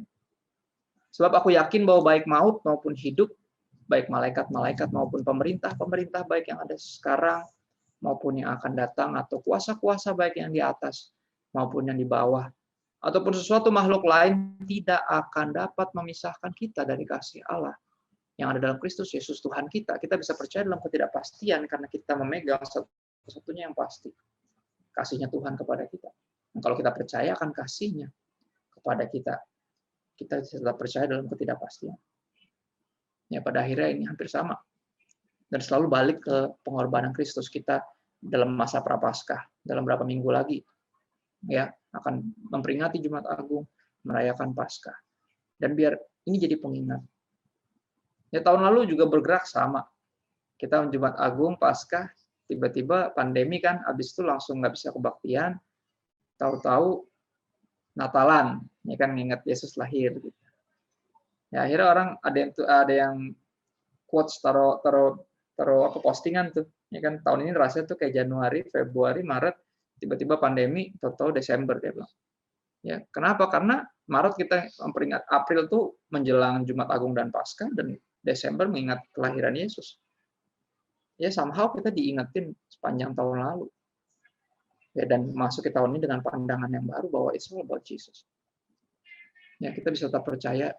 Sebab aku yakin bahwa baik maut maupun hidup, baik malaikat-malaikat maupun pemerintah baik yang ada sekarang, maupun yang akan datang, atau kuasa-kuasa baik yang di atas maupun yang di bawah, ataupun sesuatu makhluk lain tidak akan dapat memisahkan kita dari kasih Allah yang ada dalam Kristus Yesus Tuhan kita. Kita bisa percaya dalam ketidakpastian karena kita memegang satu-satunya yang pasti. kasihnya Tuhan kepada kita. Dan kalau kita percaya akan kasihnya kepada kita, kita tetap percaya dalam ketidakpastian. Ya, pada akhirnya ini hampir sama. Dan selalu balik ke pengorbanan Kristus. Kita dalam masa Prapaskah, dalam berapa minggu lagi, ya akan memperingati Jumat Agung, merayakan Paskah. Dan biar ini jadi pengingat. Ya, tahun lalu juga bergerak sama. Kita Jumat Agung, Paskah, tiba-tiba pandemi kan, habis itu langsung nggak bisa kebaktian. Tahu-tahu Natalan, ya kan nginget Yesus lahir. Gitu. Ya akhirnya orang ada yang quotes taruh apa postingan tuh, ya kan tahun ini rasanya tuh kayak Januari, Februari, Maret, tiba-tiba pandemi, tahu-tahu Desember dia bilang. Ya kenapa? Karena Maret kita memperingat, April tuh menjelang Jumat Agung dan Paskah, dan Desember mengingat kelahiran Yesus. Ya somehow kita diingetin sepanjang tahun lalu. Ya, dan masuk ke tahun ini dengan pandangan yang baru bahwa it's all about Jesus. Ya, kita bisa tetap percaya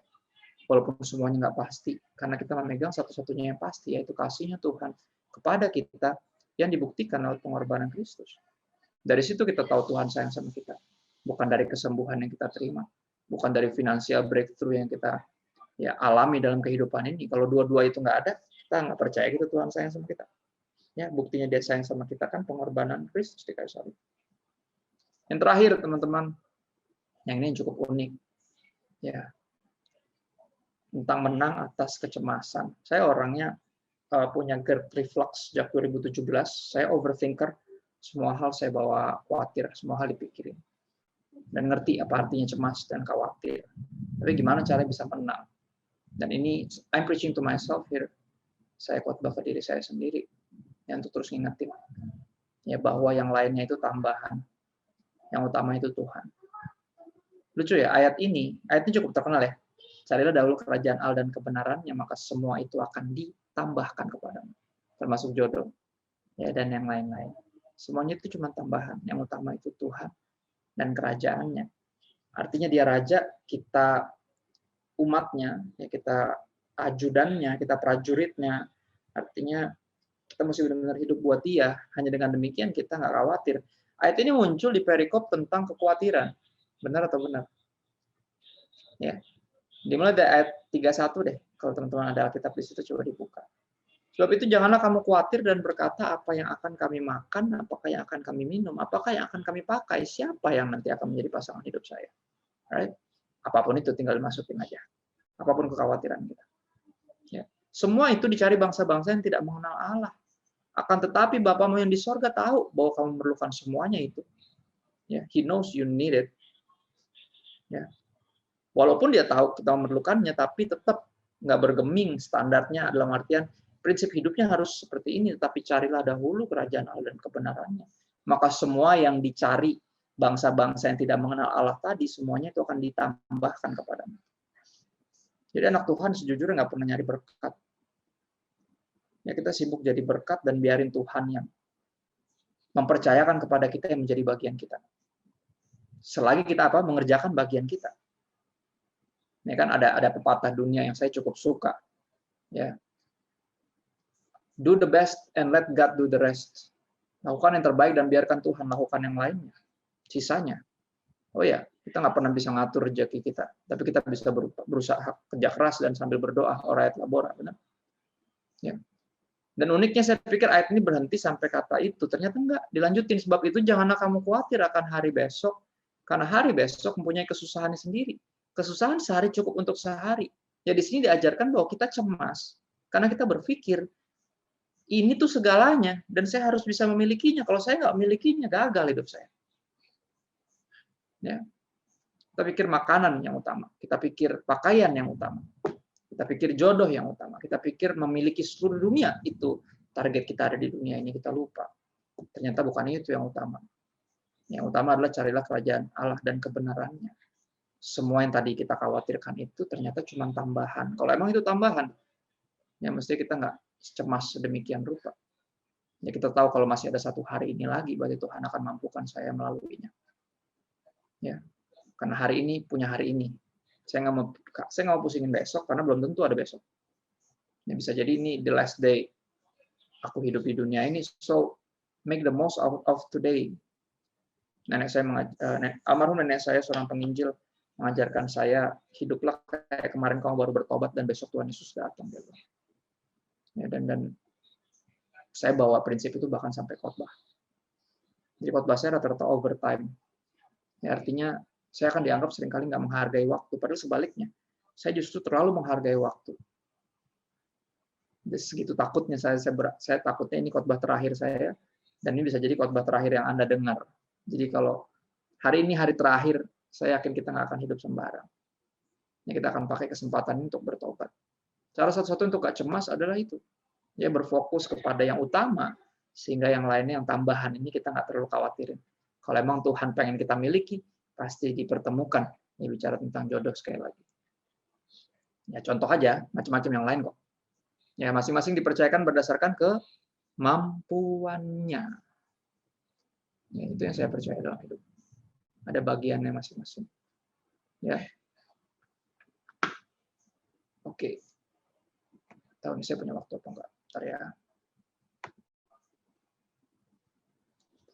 walaupun semuanya nggak pasti, karena kita memegang satu-satunya yang pasti, yaitu kasihnya Tuhan kepada kita yang dibuktikan lewat pengorbanan Kristus. Dari situ kita tahu Tuhan sayang sama kita. Bukan dari kesembuhan yang kita terima, bukan dari financial breakthrough yang kita ya alami dalam kehidupan ini. Kalau dua-dua itu nggak ada, kita nggak percaya gitu Tuhan sayang sama kita. Ya, buktinya dia sayang sama kita kan pengorbanan Kristus di kayu salib. Yang terakhir teman-teman, yang ini cukup unik, ya tentang menang atas kecemasan. Saya orangnya punya GERD reflux sejak 2017. Saya overthinker, semua hal saya bawa khawatir, semua hal dipikirin. Dan ngerti apa artinya cemas dan khawatir. Tapi gimana caranya bisa menang? Dan ini, I'm preaching to myself here. Saya khotbah ke diri saya sendiri. Yang untuk terus ngingetin. Ya, bahwa yang lainnya itu tambahan. Yang utama itu Tuhan. Lucu ya, ayat ini cukup terkenal ya. Carilah dahulu kerajaan Allah dan kebenarannya, maka semua itu akan ditambahkan kepadamu. Termasuk jodoh. Ya, dan yang lain-lain. Semuanya itu cuma tambahan. Yang utama itu Tuhan dan kerajaannya. Artinya dia raja, kita umatnya, ya kita ajudannya, kita prajuritnya. Artinya kita mesti benar-benar hidup buat dia. Hanya dengan demikian kita nggak khawatir. Ayat ini muncul di perikop tentang kekhawatiran. Benar atau benar? Ya. Dimulai dari ayat 31 deh. Kalau teman-teman ada Alkitab di situ, coba dibuka. Sebab itu janganlah kamu khawatir dan berkata apa yang akan kami makan, apakah yang akan kami minum, apakah yang akan kami pakai, siapa yang nanti akan menjadi pasangan hidup saya. Right? Apapun itu tinggal dimasukin aja. Apapun kekhawatiran kita. Ya. Semua itu dicari bangsa-bangsa yang tidak mengenal Allah. Akan tetapi Bapamu yang di sorga tahu bahwa kamu memerlukan semuanya itu. Ya, He knows you need it. Ya. Walaupun dia tahu kita memerlukannya, tapi tetap nggak bergeming standarnya dalam artian prinsip hidupnya harus seperti ini. Tetapi carilah dahulu kerajaan Allah dan kebenarannya. Maka semua yang dicari bangsa-bangsa yang tidak mengenal Allah tadi, semuanya itu akan ditambahkan kepadamu. Jadi anak Tuhan sejujurnya nggak pernah nyari berkat. Ya, kita sibuk jadi berkat dan biarin Tuhan yang mempercayakan kepada kita yang menjadi bagian kita. Selagi kita mengerjakan bagian kita. Ini kan ada pepatah dunia yang saya cukup suka. Ya. Do the best and let God do the rest. Lakukan yang terbaik dan biarkan Tuhan lakukan yang lainnya. Sisanya. Oh ya, kita nggak pernah bisa ngatur rezeki kita, tapi kita bisa berusaha kerja keras dan sambil berdoa. Orayat labora, benar. Ya. Dan uniknya saya pikir ayat ini berhenti sampai kata itu. Ternyata enggak, dilanjutin. Sebab itu janganlah kamu khawatir akan hari besok, karena hari besok mempunyai kesusahannya sendiri. Kesusahan sehari cukup untuk sehari. Ya di sini diajarkan bahwa kita cemas karena kita berpikir ini tuh segalanya dan saya harus bisa memilikinya. Kalau saya nggak memilikinya, gagal hidup saya. Ya. Kita pikir makanan yang utama, kita pikir pakaian yang utama, kita pikir jodoh yang utama, kita pikir memiliki seluruh dunia itu target kita ada di dunia ini, kita lupa. Ternyata bukan itu yang utama. Yang utama adalah carilah kerajaan Allah dan kebenarannya. Semua yang tadi kita khawatirkan itu ternyata cuma tambahan. Kalau emang itu tambahan, ya mesti kita nggak cemas sedemikian rupa. Ya kita tahu kalau masih ada satu hari ini lagi, berarti Tuhan akan mampukan saya melaluinya. Ya, karena hari ini punya hari ini. Saya nggak mau pusingin besok karena belum tentu ada besok. Ya bisa jadi ini the last day aku hidup di dunia ini. So make the most of today. Almarhum nenek saya seorang penginjil mengajarkan saya, hiduplah kayak kemarin kamu baru bertobat dan besok Tuhan Yesus datang. Ya, dan saya bawa prinsip itu bahkan sampai khotbah. Jadi khotbah saya rata-rata overtime. Ya, artinya saya akan dianggap seringkali nggak menghargai waktu, padahal sebaliknya. Saya justru terlalu menghargai waktu. Segitu takutnya saya takutnya ini khotbah terakhir saya, dan ini bisa jadi khotbah terakhir yang Anda dengar. Jadi kalau hari ini hari terakhir, saya yakin kita nggak akan hidup sembarang. Ya, kita akan pakai kesempatan ini untuk bertobat. Cara satu-satu untuk gak cemas adalah itu. Ya, berfokus kepada yang utama, sehingga yang lainnya, yang tambahan ini kita nggak terlalu khawatirin. Kalau emang Tuhan pengen kita miliki, pasti dipertemukan. Ini bicara tentang jodoh sekali lagi. Ya, contoh aja, macam-macam yang lain kok. Ya, masing-masing dipercayakan berdasarkan kemampuannya. Ya, itu yang saya percaya dalam hidup. Ada bagiannya masing-masing. Ya. Oke. Tahu ini saya punya waktu apa enggak? Bentar ya.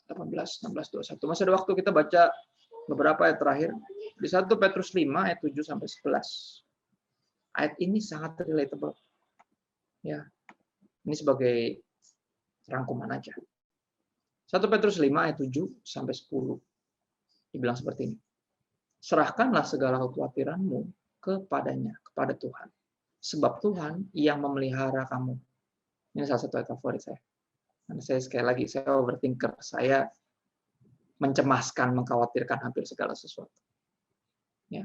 18, 16, 21. Masih ada waktu, kita baca beberapa ayat terakhir. Di 1 Petrus 5 ayat 7 sampai 11. Ayat ini sangat relatable. Ya. Ini sebagai rangkuman aja. 1 Petrus 5 ayat 7 sampai 10. Dibilang seperti ini. Serahkanlah segala kekhawatiranmu kepadanya, kepada Tuhan. Sebab Tuhan yang memelihara kamu. Ini salah satu ayat favorit saya. Karena saya sekali lagi, saya overthinker. Saya mencemaskan, mengkhawatirkan hampir segala sesuatu. Ya.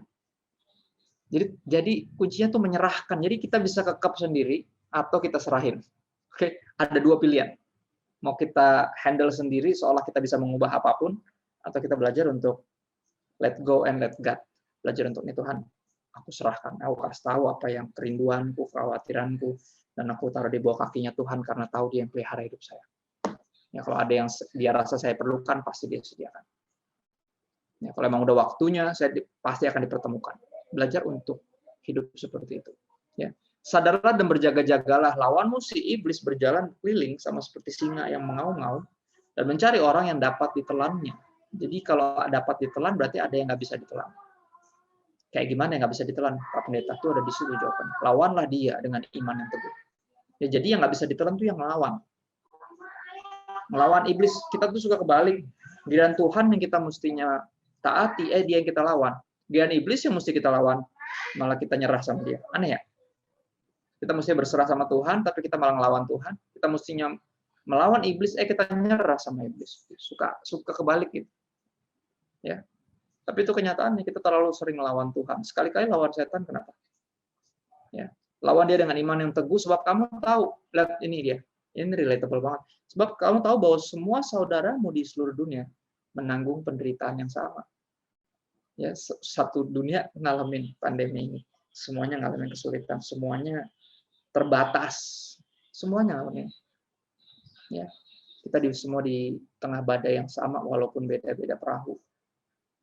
Jadi kuncinya tuh menyerahkan. Jadi kita bisa kekep sendiri atau kita serahin. Oke, ada dua pilihan. Mau kita handle sendiri seolah kita bisa mengubah apapun, atau kita belajar untuk let go and let God. Belajar untuk ini, Tuhan, aku serahkan. Aku kasih tahu apa yang kerinduanku, kekhawatiranku, dan aku taruh di bawah kakinya Tuhan karena tahu Dia yang pelihara hidup saya. Ya, kalau ada yang Dia rasa saya perlukan, pasti Dia sediakan. Ya, kalau memang udah waktunya, pasti akan dipertemukan. Belajar untuk hidup seperti itu. Ya. Sadarlah dan berjaga-jagalah, lawanmu si iblis berjalan keliling sama seperti singa yang mengaum-ngaum dan mencari orang yang dapat ditelannya. Jadi kalau dapat ditelan berarti ada yang nggak bisa ditelan. Kayak gimana yang nggak bisa ditelan? Pak Pendeta tuh ada di situ jawabannya. Lawanlah dia dengan iman yang teguh. Ya, jadi yang nggak bisa ditelan tuh yang melawan. Melawan iblis. Kita tuh suka kebalik. Giliran Tuhan yang kita mestinya taati, dia yang kita lawan. Giliran iblis yang mesti kita lawan, malah kita nyerah sama dia. Aneh ya? Kita mesti berserah sama Tuhan, tapi kita malah ngelawan Tuhan. Kita mestinya melawan iblis, kita nyerah sama iblis. Suka kebalik gitu. Ya. Tapi itu kenyataannya, kita terlalu sering melawan Tuhan. Sekali-kali lawan setan, kenapa? Ya. Lawan dia dengan iman yang teguh, sebab kamu tahu, lihat ini dia. Ini relatable banget. Sebab kamu tahu bahwa semua saudaramu di seluruh dunia menanggung penderitaan yang sama. Ya, satu dunia ngalamin pandemi ini. Semuanya ngalamin kesulitan, semuanya terbatas, semuanya ngalamin. Ya, kita semua di tengah badai yang sama, walaupun beda-beda perahu,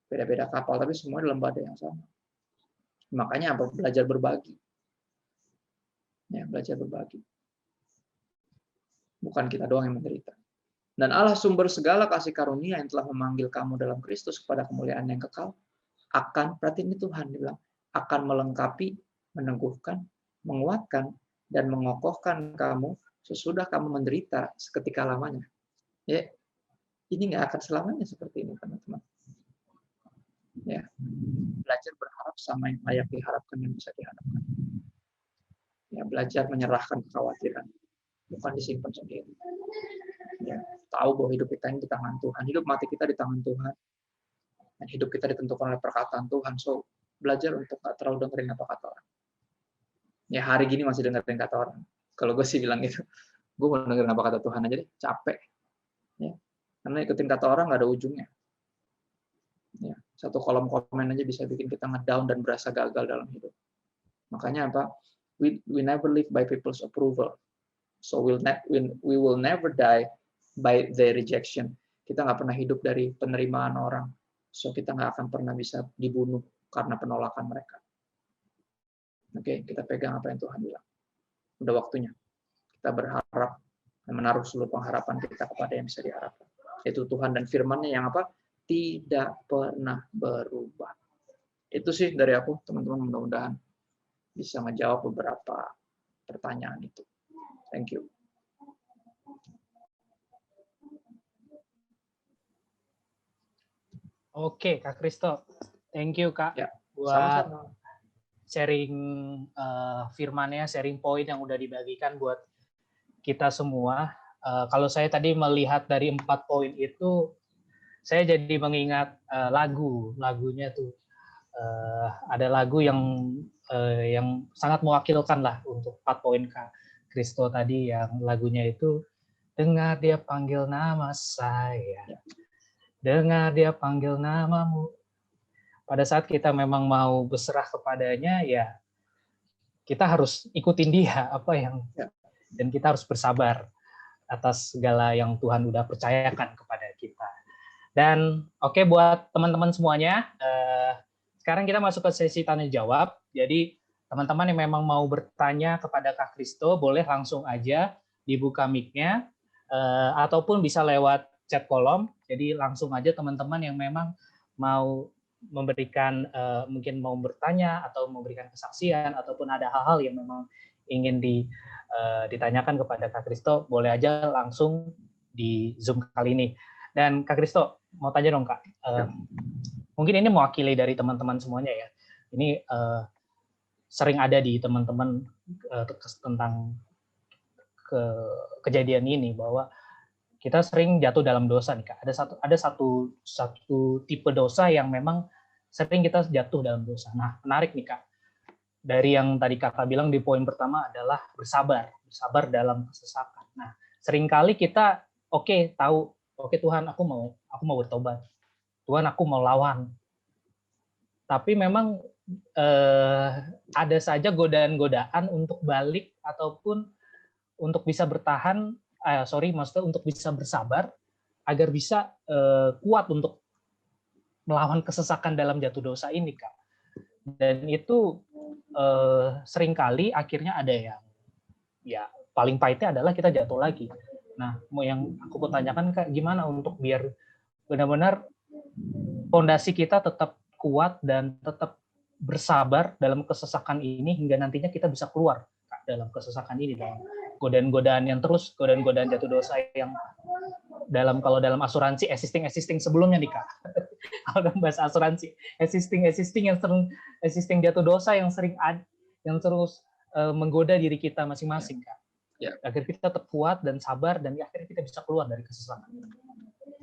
beda-beda kapal, tapi semua dalam badai yang sama. Makanya apa? Belajar berbagi. Ya, belajar berbagi. Bukan kita doang yang menderita. Dan Allah sumber segala kasih karunia yang telah memanggil kamu dalam Kristus kepada kemuliaan yang kekal, berarti ini Tuhan bilang, akan melengkapi, meneguhkan, menguatkan, dan mengokohkan kamu sesudah kamu menderita seketika lamanya. Ya, ini nggak akan selamanya seperti ini, teman-teman. Ya, belajar berharap sama yang layak diharapkan dan bisa diharapkan. Ya, belajar menyerahkan kekhawatiran, bukan disimpan sendiri. Ya, tahu bahwa hidup kita ini di tangan Tuhan, hidup mati kita di tangan Tuhan, dan hidup kita ditentukan oleh perkataan Tuhan. So, belajar untuk nggak terlalu dengerin apa kata orang. Ya, hari gini masih dengerin kata orang. Kalau gue sih bilang gitu, gue mau dengerin apa kata Tuhan aja deh, capek. Ya, karena ikutin kata orang nggak ada ujungnya. Ya, satu kolom komen aja bisa bikin kita ngedown dan berasa gagal dalam hidup. Makanya apa? We never live by people's approval. So we will never die by their rejection. Kita nggak pernah hidup dari penerimaan orang. So kita nggak akan pernah bisa dibunuh karena penolakan mereka. Oke, kita pegang apa yang Tuhan bilang. Udah waktunya. Kita berharap dan menaruh seluruh pengharapan kita kepada yang bisa diharapkan. Yaitu Tuhan dan firman-Nya yang apa? tidak pernah berubah. Itu sih dari aku, teman-teman, mudah-mudahan bisa menjawab beberapa pertanyaan itu. Thank you. Oke, Kak Kristo. Thank you, Kak, Ya, buat sama-sama. sharing firmannya, sharing poin yang udah dibagikan buat kita semua. Kalau saya tadi melihat dari 4 poin itu, saya jadi mengingat lagunya tuh. Ada lagu yang sangat mewakilkan lah untuk 4 poin Kak Kristo tadi, yang lagunya itu, dengar dia panggil nama saya, dengar dia panggil namamu. Pada saat kita memang mau berserah kepadanya, ya kita harus ikutin dia dan kita harus bersabar atas segala yang Tuhan udah percayakan kepada kita. Dan oke, buat teman-teman semuanya, sekarang kita masuk ke sesi tanya jawab. Jadi teman-teman yang memang mau bertanya kepada Kak Kristo, boleh langsung aja dibuka mic-nya, ataupun bisa lewat chat kolom. Jadi langsung aja teman-teman yang memang mau memberikan, mungkin mau bertanya atau memberikan kesaksian, ataupun ada hal-hal yang memang ingin ditanyakan kepada Kak Kristo, boleh aja langsung di Zoom kali ini. Dan Kak Kristo, mau tanya dong Kak, mungkin ini mewakili dari teman-teman semuanya ya. Ini sering ada di teman-teman tentang kejadian ini, bahwa kita sering jatuh dalam dosa nih Kak. Ada satu tipe dosa yang memang sering kita jatuh dalam dosa. Nah, menarik nih Kak. Dari yang tadi Kakak bilang di poin pertama adalah bersabar dalam kesesakan. Nah, seringkali kita tahu, Tuhan, aku mau bertobat. Tuhan, aku mau lawan. Tapi memang ada saja godaan-godaan untuk balik ataupun untuk bisa bertahan, maksudnya untuk bisa bersabar agar bisa kuat untuk melawan kesesakan dalam jatuh dosa ini, Kak. Dan itu seringkali akhirnya ada yang paling pahitnya adalah kita jatuh lagi. Nah, yang aku mau tanyakan Kak, gimana untuk biar benar-benar fondasi kita tetap kuat dan tetap bersabar dalam kesesakan ini hingga nantinya kita bisa keluar Kak, dalam kesesakan ini, dalam godaan-godaan jatuh dosa yang kalau dalam asuransi existing sebelumnya nih Kak. Kalau dalam bahasa asuransi existing jatuh dosa yang terus menggoda diri kita masing-masing Kak. Ya. Agar kita tetap kuat dan sabar dan akhirnya kita bisa keluar dari kesesakan.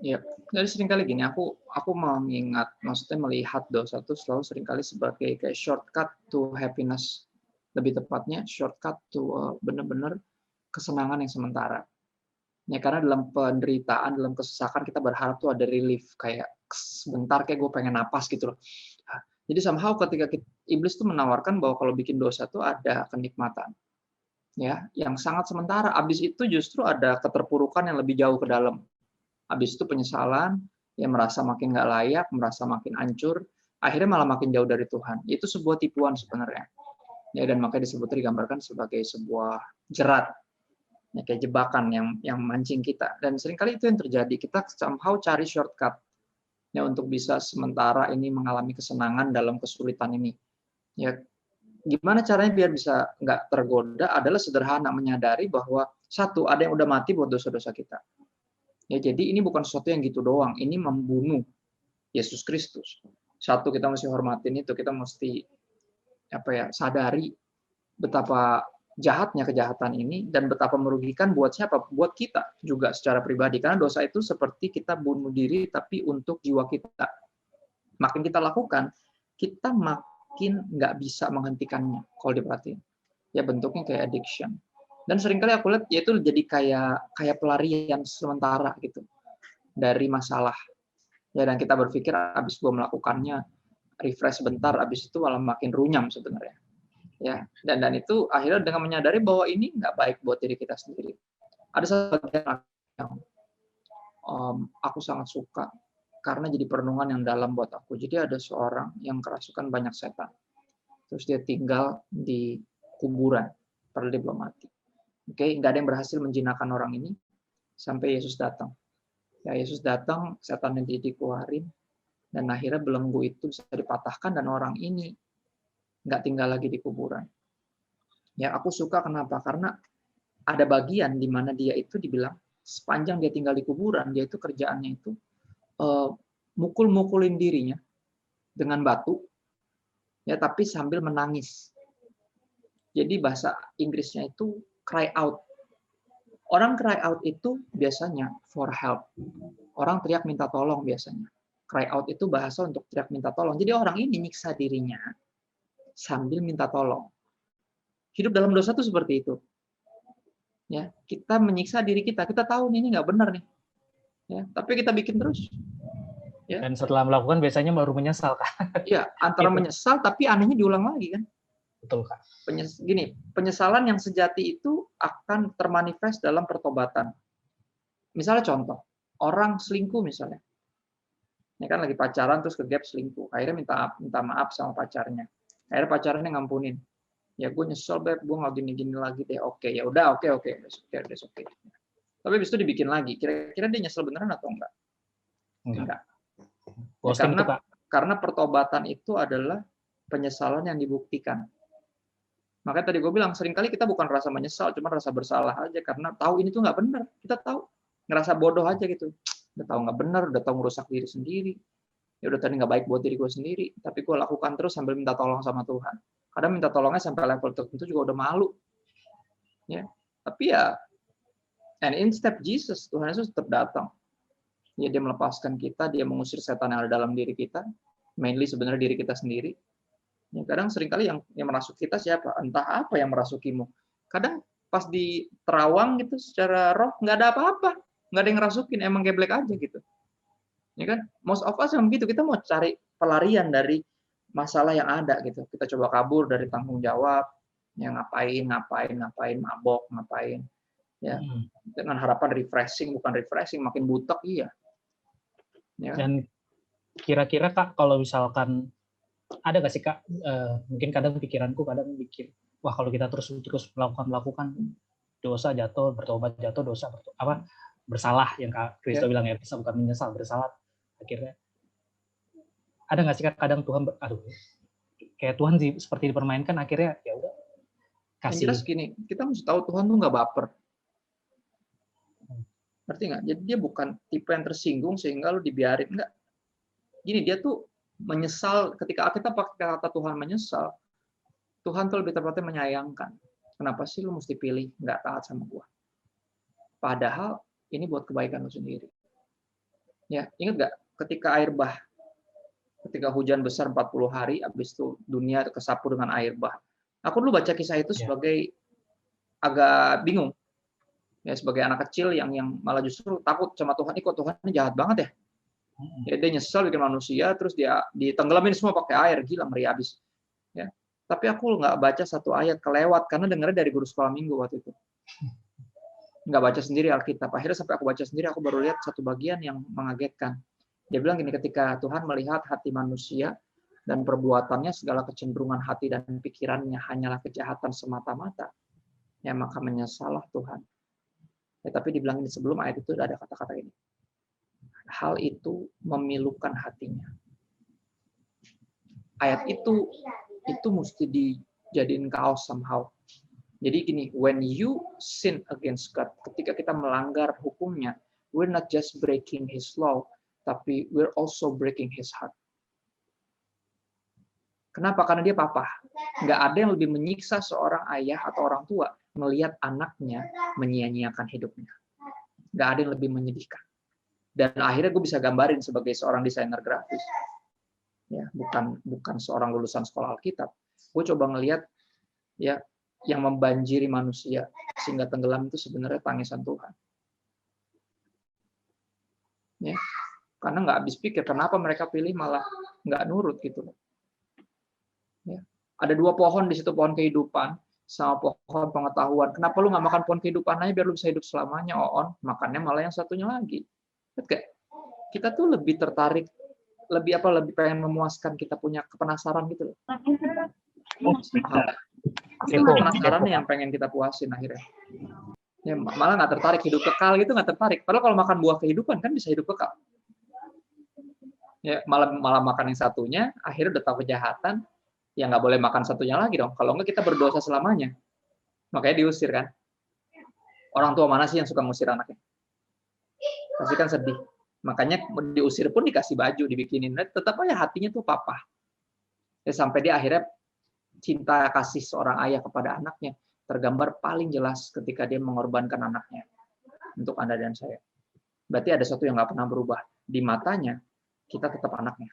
Ya, dari seringkali gini, aku mengingat, maksudnya melihat dosa itu selalu seringkali sebagai kayak shortcut to happiness, lebih tepatnya shortcut to benar-benar kesenangan yang sementara. Ya, karena dalam penderitaan, dalam kesesakan kita berharap tuh ada relief, kayak sebentar kayak gue pengen napas gitu loh. Jadi somehow ketika iblis tuh menawarkan bahwa kalau bikin dosa tuh ada kenikmatan, ya, yang sangat sementara. Abis itu justru ada keterpurukan yang lebih jauh ke dalam. Habis itu penyesalan, ya merasa makin nggak layak, merasa makin hancur, akhirnya malah makin jauh dari Tuhan. Itu sebuah tipuan sebenarnya. Ya, dan makanya digambarkan sebagai sebuah jerat, ya, kayak jebakan yang mancing kita. Dan seringkali itu yang terjadi, kita somehow cari shortcut ya untuk bisa sementara ini mengalami kesenangan dalam kesulitan ini. Ya, gimana caranya biar bisa nggak tergoda adalah sederhana, menyadari bahwa satu, ada yang udah mati buat dosa-dosa kita. Ya, jadi ini bukan sesuatu yang gitu doang, ini membunuh Yesus Kristus. Satu, kita mesti hormatin itu, kita mesti sadari betapa jahatnya kejahatan ini dan betapa merugikan buat siapa? Buat kita juga secara pribadi. Karena dosa itu seperti kita bunuh diri tapi untuk jiwa kita. Makin kita lakukan, kita makin nggak bisa menghentikannya kalau diperhatiin. Ya, bentuknya kayak addiction. Dan seringkali aku lihat ya itu jadi kayak pelarian sementara gitu dari masalah. Ya, dan kita berpikir abis gue melakukannya refresh bentar, abis itu malah makin runyam sebenarnya. Ya, dan itu akhirnya dengan menyadari bahwa ini nggak baik buat diri kita sendiri. Ada satu bagian yang aku sangat suka karena jadi perenungan yang dalam buat aku. Jadi ada seorang yang kerasukan banyak setan. Terus dia tinggal di kuburan, padahal dia belum mati. Oke, nggak ada yang berhasil menjinakkan orang ini sampai Yesus datang. Ya Yesus datang, setan yang dikeluarin, dan akhirnya belenggu itu bisa dipatahkan dan orang ini nggak tinggal lagi di kuburan. Ya aku suka kenapa? Karena ada bagian di mana dia itu dibilang sepanjang dia tinggal di kuburan, dia itu kerjaannya itu mukul-mukulin dirinya dengan batu, ya tapi sambil menangis. Jadi bahasa Inggrisnya itu cry out. Orang cry out itu biasanya for help. Orang teriak minta tolong biasanya. Cry out itu bahasa untuk teriak minta tolong. Jadi orang ini nyiksa dirinya sambil minta tolong. Hidup dalam dosa itu seperti itu. Ya, kita menyiksa diri kita. Kita tahu ini nggak benar nih. Ya, tapi kita bikin terus. Ya. Dan setelah melakukan biasanya baru menyesal, Kak. Iya, antara Gitu. menyesal tapi anehnya diulang lagi kan. Betul, Kak. Penyesalan yang sejati itu akan termanifest dalam pertobatan. Misalnya contoh, orang selingkuh misalnya. Ini kan lagi pacaran terus ke gap selingkuh. Akhirnya minta maaf sama pacarnya. Akhirnya pacarnya ngampunin. Ya gue nyesel beb, gue nggak gini-gini lagi deh. Oke, ya udah, oke, that's okay. Tapi habis itu dibikin lagi. Kira-kira dia nyesel beneran atau enggak? Enggak. Ghosting itu, Kak. Karena pertobatan itu adalah penyesalan yang dibuktikan. Makanya tadi gue bilang, seringkali kita bukan rasa menyesal, cuma rasa bersalah aja. Karena tahu ini tuh nggak benar. Kita tahu. Ngerasa bodoh aja gitu. Udah tahu nggak benar, udah tahu ngerusak diri sendiri. Ya udah tadi nggak baik buat diri gue sendiri. Tapi gue lakukan terus sambil minta tolong sama Tuhan. Kadang minta tolongnya sampai level tertentu juga udah malu. Ya. Tapi ya, and in step Jesus, Tuhan Yesus tetap datang. Ya, dia melepaskan kita, dia mengusir setan yang ada dalam diri kita. Mainly sebenarnya diri kita sendiri. Ya, kadang seringkali yang merasuk kita siapa? Entah apa yang merasukimu. Kadang pas di terawang gitu secara roh nggak ada apa-apa, nggak ada yang ngerasukin, emang geblek aja gitu. Ya kan? Most of us yang begitu, kita mau cari pelarian dari masalah yang ada gitu. Kita coba kabur dari tanggung jawab, yang ngapain, mabok, ngapain. Ya, dengan harapan refreshing, bukan refreshing, makin butek, iya. Ya. Dan kira-kira Kak, kalau misalkan ada nggak sih Kak, mungkin kadang pikiranku kadang mikir, wah kalau kita terus melakukan dosa jatuh, bertobat jatuh, dosa bersalah yang Kak Kristo bilang ya, bisa bukan menyesal, bersalah akhirnya. Ada nggak sih Kak kadang Tuhan, kayak Tuhan seperti dipermainkan, akhirnya ya udah kasih. Yang jelas gini, kita mesti tahu Tuhan tuh nggak baper. Ngerti nggak? Jadi dia bukan tipe yang tersinggung sehingga lu dibiarin, nggak. Gini, dia tuh menyesal. Ketika kita pakai kata Tuhan menyesal, Tuhan tuh lebih tepatnya menyayangkan. Kenapa sih lu mesti pilih nggak taat sama gua? Padahal ini buat kebaikan lu sendiri. Ya, ingat nggak? Ketika ketika hujan besar 40 hari, habis itu dunia kesapu dengan air bah. Aku dulu baca kisah itu sebagai agak bingung. Ya, sebagai anak kecil yang malah justru takut sama Tuhan. Kok Tuhan ini jahat banget ya? Ya, dia nyesal bikin manusia, terus dia ditenggelamin semua pakai air, gila ngeri abis. Ya. Tapi aku nggak baca satu ayat kelewat karena dengarnya dari guru sekolah minggu waktu itu. Nggak baca sendiri Alkitab. Akhirnya sampai aku baca sendiri, aku baru lihat satu bagian yang mengagetkan. Dia bilang gini, ketika Tuhan melihat hati manusia dan perbuatannya, segala kecenderungan hati dan pikirannya hanyalah kejahatan semata-mata, ya maka menyesallah Tuhan. Ya, tapi dibilang ini sebelum ayat itu ada kata-kata ini. Hal itu memilukan hatinya. Ayat itu mesti dijadiin kaos somehow. Jadi gini, when you sin against God, ketika kita melanggar hukumnya, we're not just breaking His law, tapi we're also breaking His heart. Kenapa? Karena dia papa. Nggak ada yang lebih menyiksa seorang ayah atau orang tua melihat anaknya menyia-nyiakan hidupnya. Nggak ada yang lebih menyedihkan. Dan akhirnya gue bisa gambarin sebagai seorang desainer grafis. Ya, bukan seorang lulusan sekolah Alkitab. Gue coba ngelihat ya yang membanjiri manusia sehingga tenggelam itu sebenarnya tangisan Tuhan. Ya, karena nggak habis pikir kenapa mereka pilih malah nggak nurut gitu. Ya. Ada dua pohon di situ, pohon kehidupan sama pohon pengetahuan. Kenapa lu nggak makan pohon kehidupan aja biar lu bisa hidup selamanya, Oon? Makannya malah yang satunya lagi. Oke. Kita tuh lebih tertarik, lebih pengen memuaskan, kita punya kepenasaran gitu loh. Itu penasaran yang pengen kita puasin akhirnya. Ya, malah nggak tertarik hidup kekal gitu, nggak tertarik. Padahal kalau makan buah kehidupan kan bisa hidup kekal. Ya, malah makan yang satunya, akhirnya udah tahu kejahatan, ya nggak boleh makan satunya lagi dong. Kalau nggak kita berdosa selamanya. Makanya diusir kan. Orang tua mana sih yang suka ngusir anaknya? Pasti kan sedih. Makanya diusir pun dikasih baju, dibikinin. Tetap aja hatinya tuh papa. Ya, sampai dia akhirnya cinta kasih seorang ayah kepada anaknya tergambar paling jelas ketika dia mengorbankan anaknya untuk Anda dan saya. Berarti ada sesuatu yang nggak pernah berubah. Di matanya, kita tetap anaknya.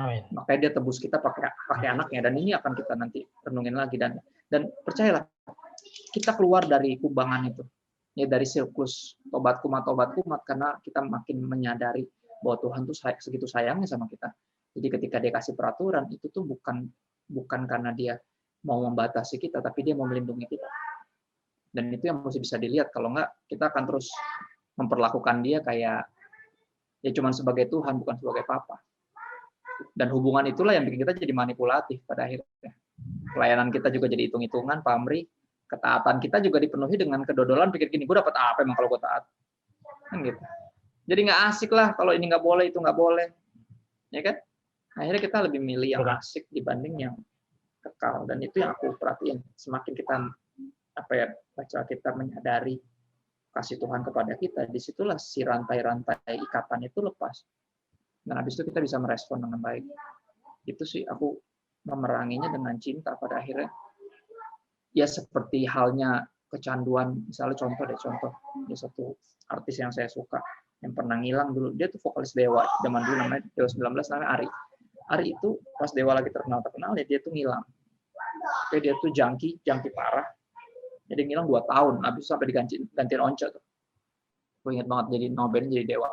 Amin. Makanya dia tebus kita pakai anaknya. Dan ini akan kita nanti renungin lagi. Dan percayalah, kita keluar dari kubangan itu. Ya, dari siklus tobat kumat, karena kita makin menyadari bahwa Tuhan tuh segitu sayangnya sama kita. Jadi ketika dia kasih peraturan, itu tuh bukan karena dia mau membatasi kita, tapi dia mau melindungi kita. Dan itu yang mesti bisa dilihat. Kalau enggak, kita akan terus memperlakukan dia kayak ya cuman sebagai Tuhan, bukan sebagai papa. Dan hubungan itulah yang bikin kita jadi manipulatif pada akhirnya. Pelayanan kita juga jadi hitung-hitungan, pamrih. Ketaatan kita juga dipenuhi dengan kedodolan, pikir gini, gue dapat apa emang kalau gue taat? Kan gitu. Jadi nggak asik lah kalau ini nggak boleh, itu nggak boleh. Ya kan? Akhirnya kita lebih milih yang asik dibanding yang kekal. Dan itu yang aku perhatiin. Semakin kita baca kita menyadari kasih Tuhan kepada kita, disitulah si rantai-rantai ikatan itu lepas. Dan habis itu kita bisa merespon dengan baik. Itu sih aku memeranginya dengan cinta pada akhirnya. Ya seperti halnya kecanduan, misalnya contoh. Dia satu artis yang saya suka, yang pernah ngilang dulu. Dia tuh vokalis Dewa, zaman dulu namanya Dewa 19, namanya Ari. Ari itu pas Dewa lagi terkenal ya dia tuh ngilang. Kayak dia tuh junkie parah. Jadi ngilang 2 tahun, habis sampai digantiin Once tuh. Gue ingat banget jadi nobel jadi Dewa.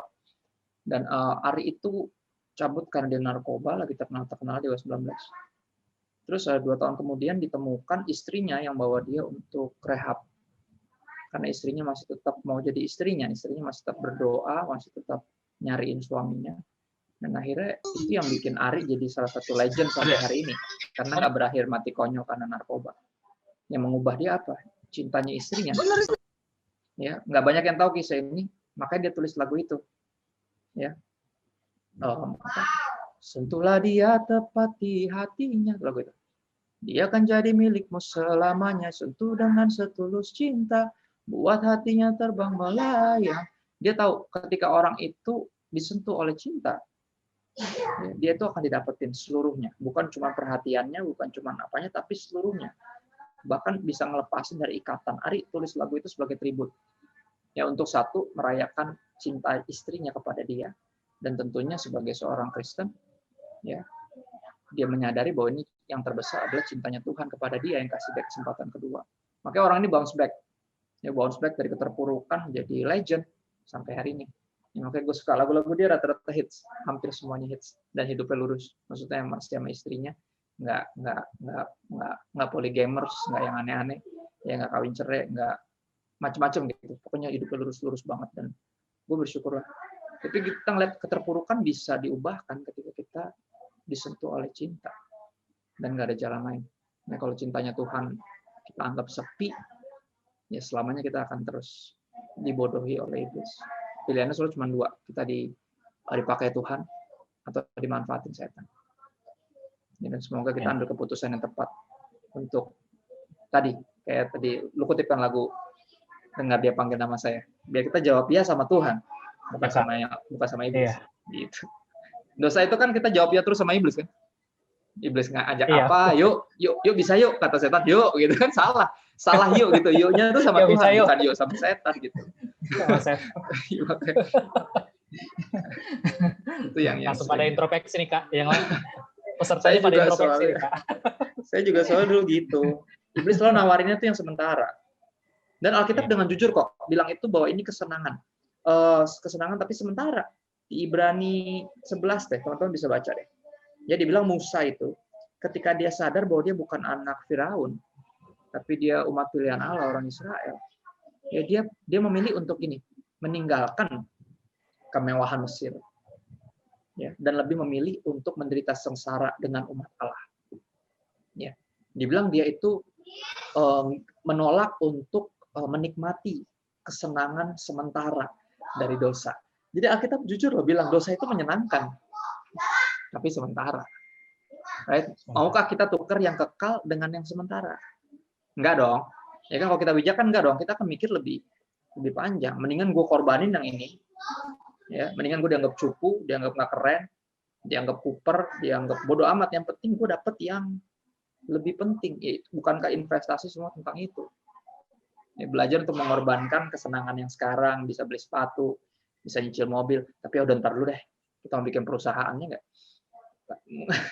Dan Ari itu cabut karena dia narkoba, lagi terkenal Dewa 19. Terus 2 tahun kemudian ditemukan istrinya yang bawa dia untuk rehab. Karena istrinya masih tetap mau jadi istrinya masih tetap berdoa, masih tetap nyariin suaminya. Dan akhirnya itu yang bikin Ari jadi salah satu legend sampai hari ini. Karena nggak berakhir mati konyol karena narkoba. Yang mengubah dia apa? Cintanya istrinya. Ya, nggak banyak yang tahu kisah ini, makanya dia tulis lagu itu. Ya. Sentuhlah dia tepat di hatinya, lagu itu. Dia akan jadi milikmu selamanya, sentuh dengan setulus cinta, buat hatinya terbang melayang. Dia tahu ketika orang itu disentuh oleh cinta, dia itu akan didapetin seluruhnya, bukan cuma perhatiannya, bukan cuma apanya, tapi seluruhnya. Bahkan bisa ngelepasin dari ikatan. Ari tulis lagu itu sebagai tribut. Ya, untuk satu merayakan cinta istrinya kepada dia, dan tentunya sebagai seorang Kristen, ya, dia menyadari bahwa ini yang terbesar adalah cintanya Tuhan kepada dia yang kasih dia kesempatan kedua. Makanya orang ini bounce back. Ya, bounce back dari keterpurukan jadi legend sampai hari ini. Ya, makanya gue suka lagu-lagu dia rata-rata hits, hampir semuanya hits, dan hidupnya lurus. Maksudnya masih sama istrinya, nggak polygamers, nggak yang aneh-aneh, ya nggak kawin cerai, nggak macam-macam gitu. Pokoknya hidupnya lurus-lurus banget, dan gue bersyukur lah. Tapi kita ngeliat keterpurukan bisa diubahkan ketika kita disentuh oleh cinta, dan nggak ada jalan lain. Nah, kalau cintanya Tuhan kita anggap sepi, ya selamanya kita akan terus dibodohi oleh iblis. Pilihannya selalu cuma 2, kita dipakai Tuhan atau dimanfaatin setan. Dan semoga kita ambil keputusan yang tepat untuk kayak tadi lu kutipkan lagu dengar dia panggil nama saya, biar kita jawab ya sama Tuhan, bukan sama iblis. Gitu. Dosa itu kan kita jawab ya terus sama iblis kan. Iblis nggak ajak apa, yuk bisa yuk, kata setan yuk gitu kan, salah yuk gitu, yuknya tuh sama Tuhan, bukan yuk sama setan gitu. Itu yang langsung pada introspeksi nih Kak, yang lain pesertanya pada introspeksi nih Kak. Saya juga soalnya dulu gitu. Iblis selalu nawarinnya tuh yang sementara. Dan Alkitab dengan jujur kok bilang itu bahwa ini kesenangan tapi sementara. Di Ibrani 11 deh, teman-teman bisa baca deh. Ya, dibilang Musa itu ketika dia sadar bahwa dia bukan anak Firaun, tapi dia umat pilihan Allah, orang Israel. Ya, dia memilih untuk meninggalkan kemewahan Mesir. Ya, dan lebih memilih untuk menderita sengsara dengan umat Allah. Ya, dibilang dia itu menolak untuk menikmati kesenangan sementara dari dosa. Jadi Alkitab jujur loh bilang dosa itu menyenangkan, tapi sementara. Right? Maukah kita tukar yang kekal dengan yang sementara? Enggak dong. Ya kan kalau kita bijak kan enggak dong. Kita akan mikir lebih panjang. Mendingan gue korbanin yang ini. Ya, mendingan gue dianggap cupu, dianggap nggak keren, dianggap kuper, dianggap bodoh amat. Yang penting gue dapet yang lebih penting. Ya, bukankah investasi semua tentang itu? Ya, belajar untuk mengorbankan kesenangan yang sekarang, bisa beli sepatu, bisa nyicil mobil, tapi udah ntar dulu deh. Kita mau bikin perusahaannya nggak?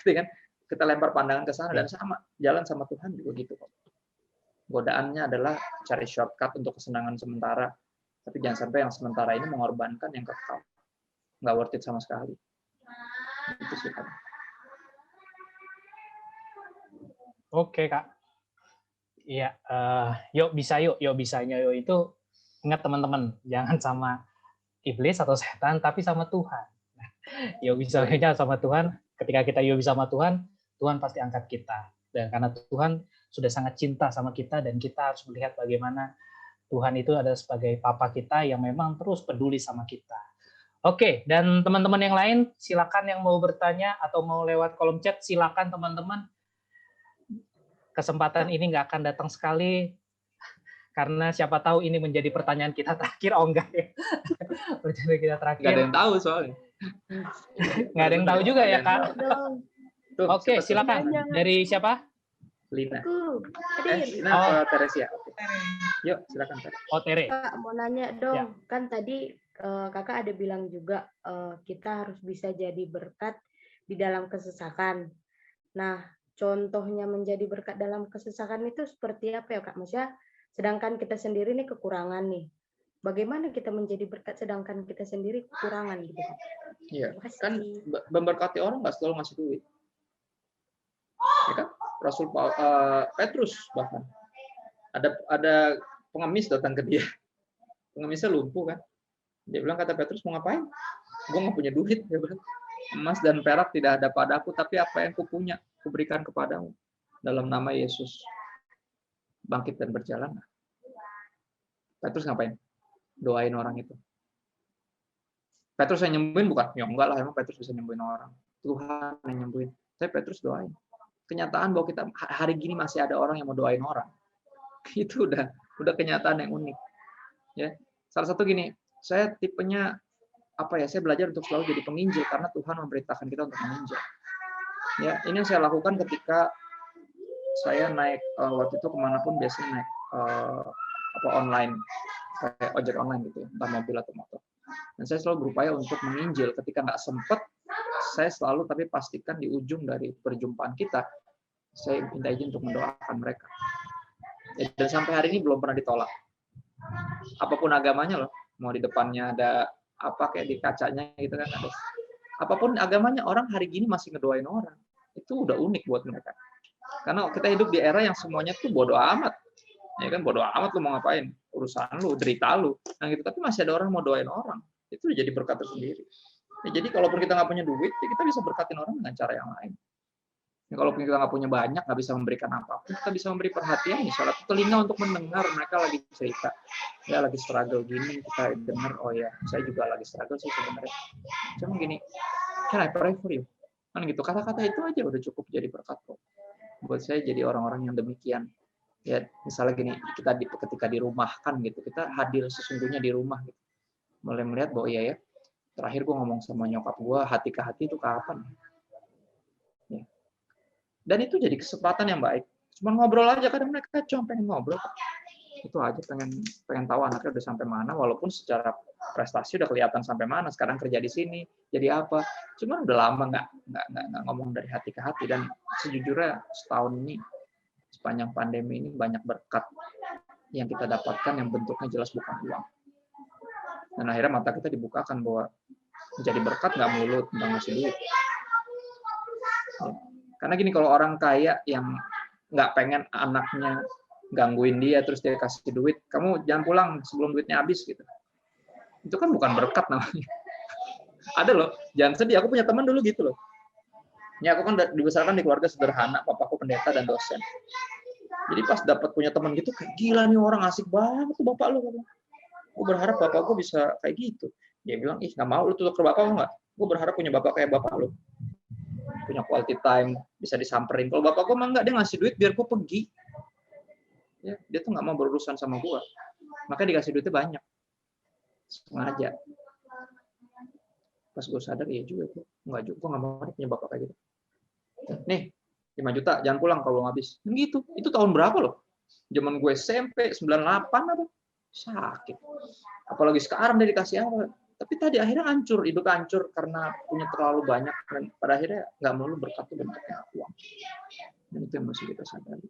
Kan? Kita lempar pandangan ke sana dan sama jalan sama Tuhan juga gitu kok. Godaannya adalah cari shortcut untuk kesenangan sementara, tapi jangan sampai yang sementara ini mengorbankan yang kekal. Nggak worth it sama sekali. Itu sih kan. Oke Kak. Iya, yuk bisanya yuk itu ingat teman-teman, jangan sama iblis atau setan, tapi sama Tuhan. Nah, yuk bisanya sama Tuhan. Ketika kita yuk bisa sama Tuhan, Tuhan pasti angkat kita. Dan karena Tuhan sudah sangat cinta sama kita, dan kita harus melihat bagaimana Tuhan itu adalah sebagai Papa kita yang memang terus peduli sama kita. Oke, dan teman-teman yang lain, silakan yang mau bertanya atau mau lewat kolom chat, silakan teman-teman. Kesempatan ini nggak akan datang sekali, karena siapa tahu ini menjadi pertanyaan kita terakhir. Oh enggak ya, pertanyaan kita terakhir. Nggak ada yang tahu soalnya. Nggak ada yang tahu juga ya Kak. Oke, silakan. Dari siapa? Lina. Lina Oh. atau Teresia? Oke. Yuk, silakan. Oh, Tere. Kak, mau nanya dong, Ya. kan tadi kakak ada bilang juga kita harus bisa jadi berkat di dalam kesesakan. Nah, contohnya menjadi berkat dalam kesesakan itu seperti apa ya Kak? Maksudnya, sedangkan kita sendiri nih kekurangan nih. Bagaimana kita menjadi berkat sedangkan kita sendiri kekurangan gitu Kak? Iya, Terima kasih. kan memberkati orang nggak selalu ngasih duit. Ya kan? Rasul Petrus bahkan ada pengemis datang ke dia. Pengemisnya lumpuh kan. Dia bilang, kata Petrus, mau ngapain? Gue nggak punya duit. Dia bilang, emas dan perak tidak ada padaku, tapi apa yang kupunya kuberikan kepadamu. Dalam nama Yesus, bangkit dan berjalan. Petrus ngapain? Doain orang itu. Petrus yang nyembuhin bukan? Ya enggak lah, emang Petrus bisa nyembuhin orang. Tuhan yang nyembuhin. Tapi Petrus doain. Kenyataan bahwa kita hari gini masih ada orang yang mau doain orang. Itu udah kenyataan yang unik. Ya. Salah satu gini, saya tipenya saya belajar untuk selalu jadi penginjil karena Tuhan memerintahkan kita untuk menginjil. Ya, ini yang saya lakukan ketika saya naik waktu itu kemanapun biasanya naik online, kayak ojek online gitu, entah mobil atau motor. Dan saya selalu berupaya untuk menginjil. Ketika nggak sempat, saya selalu tapi pastikan di ujung dari perjumpaan kita, saya minta izin untuk mendoakan mereka. Dan sampai hari ini belum pernah ditolak. Apapun agamanya loh, mau di depannya ada apa kayak di kacanya gitu kan ada. Apapun agamanya, orang hari gini masih ngedoain orang. Itu udah unik buat mereka. Karena kita hidup di era yang semuanya tuh bodo amat. Ya kan, bodo amat lu mau ngapain, urusan lu, derita lu. Nah gitu, tapi masih ada orang mau doain orang. Itu udah jadi berkat tersendiri. Ya, jadi kalaupun kita nggak punya duit, ya kita bisa berkatin orang dengan cara yang lain. Ya, kalaupun kita nggak punya banyak, nggak bisa memberikan apapun, kita bisa memberi perhatian, misalnya telinga untuk mendengar mereka lagi cerita, ya lagi struggle gini, kita dengar, oh ya, saya juga lagi struggle sih sebenarnya. Cuma gini, can I pray for you? Kan gitu, kata-kata itu aja udah cukup jadi berkat kok. Buat saya jadi orang-orang yang demikian. Ya, misalnya gini, kita ketika di rumah kan gitu, kita hadir sesungguhnya di rumah gitu. Mulai melihat bahwa iya ya, terakhir gue ngomong sama nyokap gue hati ke hati itu kapan? Ya. Dan itu jadi kesempatan yang baik. Cuma ngobrol aja, kadang mereka cuma pengen ngobrol. Itu aja, pengen tahu anaknya udah sampai mana, walaupun secara prestasi udah kelihatan sampai mana. Sekarang kerja di sini, jadi apa? Cuma udah lama nggak ngomong dari hati ke hati. Dan sejujurnya setahun ini, sepanjang pandemi ini banyak berkat yang kita dapatkan yang bentuknya jelas bukan uang. Dan akhirnya mata kita dibukakan bahwa menjadi berkat nggak melulu tentang ngasih duit. Ya. Karena gini, kalau orang kaya yang nggak pengen anaknya gangguin dia terus dia kasih duit, kamu jangan pulang sebelum duitnya habis gitu. Itu kan bukan berkat namanya. Ada loh, jangan sedih. Aku punya teman dulu gitu loh. Ini aku kan dibesarkan di keluarga sederhana, papaku pendeta dan dosen. Jadi pas dapat punya teman gitu, kayak gila nih orang asik banget tuh bapak lu. Gue berharap bapak gue bisa kayak gitu. Dia bilang, ih nggak mau lu tutup ke bapak lu nggak? Gue berharap punya bapak kayak bapak lu. Punya quality time, bisa disamperin. Kalau bapak gue mah enggak, dia ngasih duit biar gue pergi. Ya, dia tuh nggak mau berurusan sama gue. Makanya dikasih duitnya banyak. Sengaja. Pas gue sadar, iya juga tuh. Enggak juga, gue nggak mau punya bapak kayak gitu. Nih, 5 juta, jangan pulang kalau habis. Gitu. Itu tahun berapa loh? Zaman gue SMP, 98 apa? Sakit. Apalagi sekarang dia dikasih apa? Tapi tadi akhirnya hancur, hidup hancur karena punya terlalu banyak. Dan pada akhirnya nggak melulu berkat itu bentuknya uang. Dan itu yang mesti kita sadari.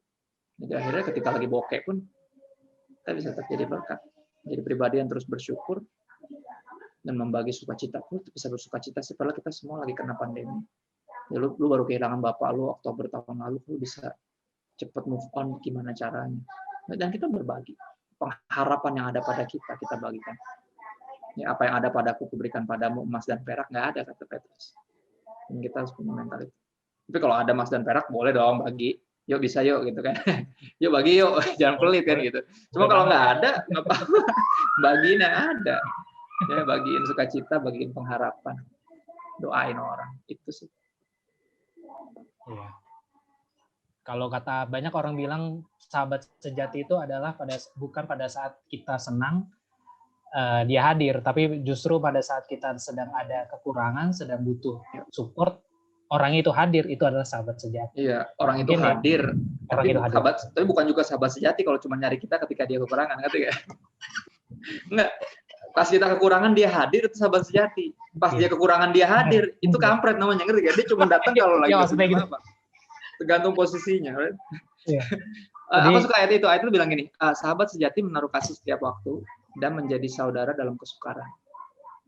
Jadi akhirnya ketika lagi bokeh pun, kita bisa tetap jadi berkat. Jadi pribadi yang terus bersyukur, dan membagi sukacita. Lu bisa bersukacita sih, padahal kita semua lagi kena pandemi. Ya, lu baru kehilangan bapak lu Oktober tahun lalu, lu bisa cepat move on gimana caranya. Dan kita berbagi. Pengharapan yang ada pada kita bagikan. Ya, apa yang ada padaku kuberikan padamu, emas dan perak, nggak ada, kata Petrus. Dan kita harus punya mental itu. Tapi kalau ada emas dan perak, boleh dong bagi. Yuk bisa yuk gitu kan. Yuk bagi yuk, jangan pelit kan gitu. Cuma kalau nggak ada, nggak apa-apa. Bagiin yang ada. Ya, bagiin sukacita, bagiin pengharapan. Doain orang. Itu sih. Iya. Kalau kata banyak orang bilang sahabat sejati itu adalah bukan pada saat kita senang dia hadir, tapi justru pada saat kita sedang ada kekurangan, sedang butuh support, orang itu hadir, itu adalah sahabat sejati. Iya, orang itu hadir. Orang itu hadir. Tapi bukan juga sahabat sejati kalau cuma nyari kita ketika dia kekurangan, ngerti nggak? Enggak. Pas kita kekurangan dia hadir, itu sahabat sejati. Pas dia kekurangan dia hadir, itu kampret namanya, ngerti nggak? Dia cuma datang kalau lagi gitu. apa. Tergantung posisinya. Right? Iya. Aku suka ayat itu bilang gini, sahabat sejati menaruh kasih setiap waktu dan menjadi saudara dalam kesukaran.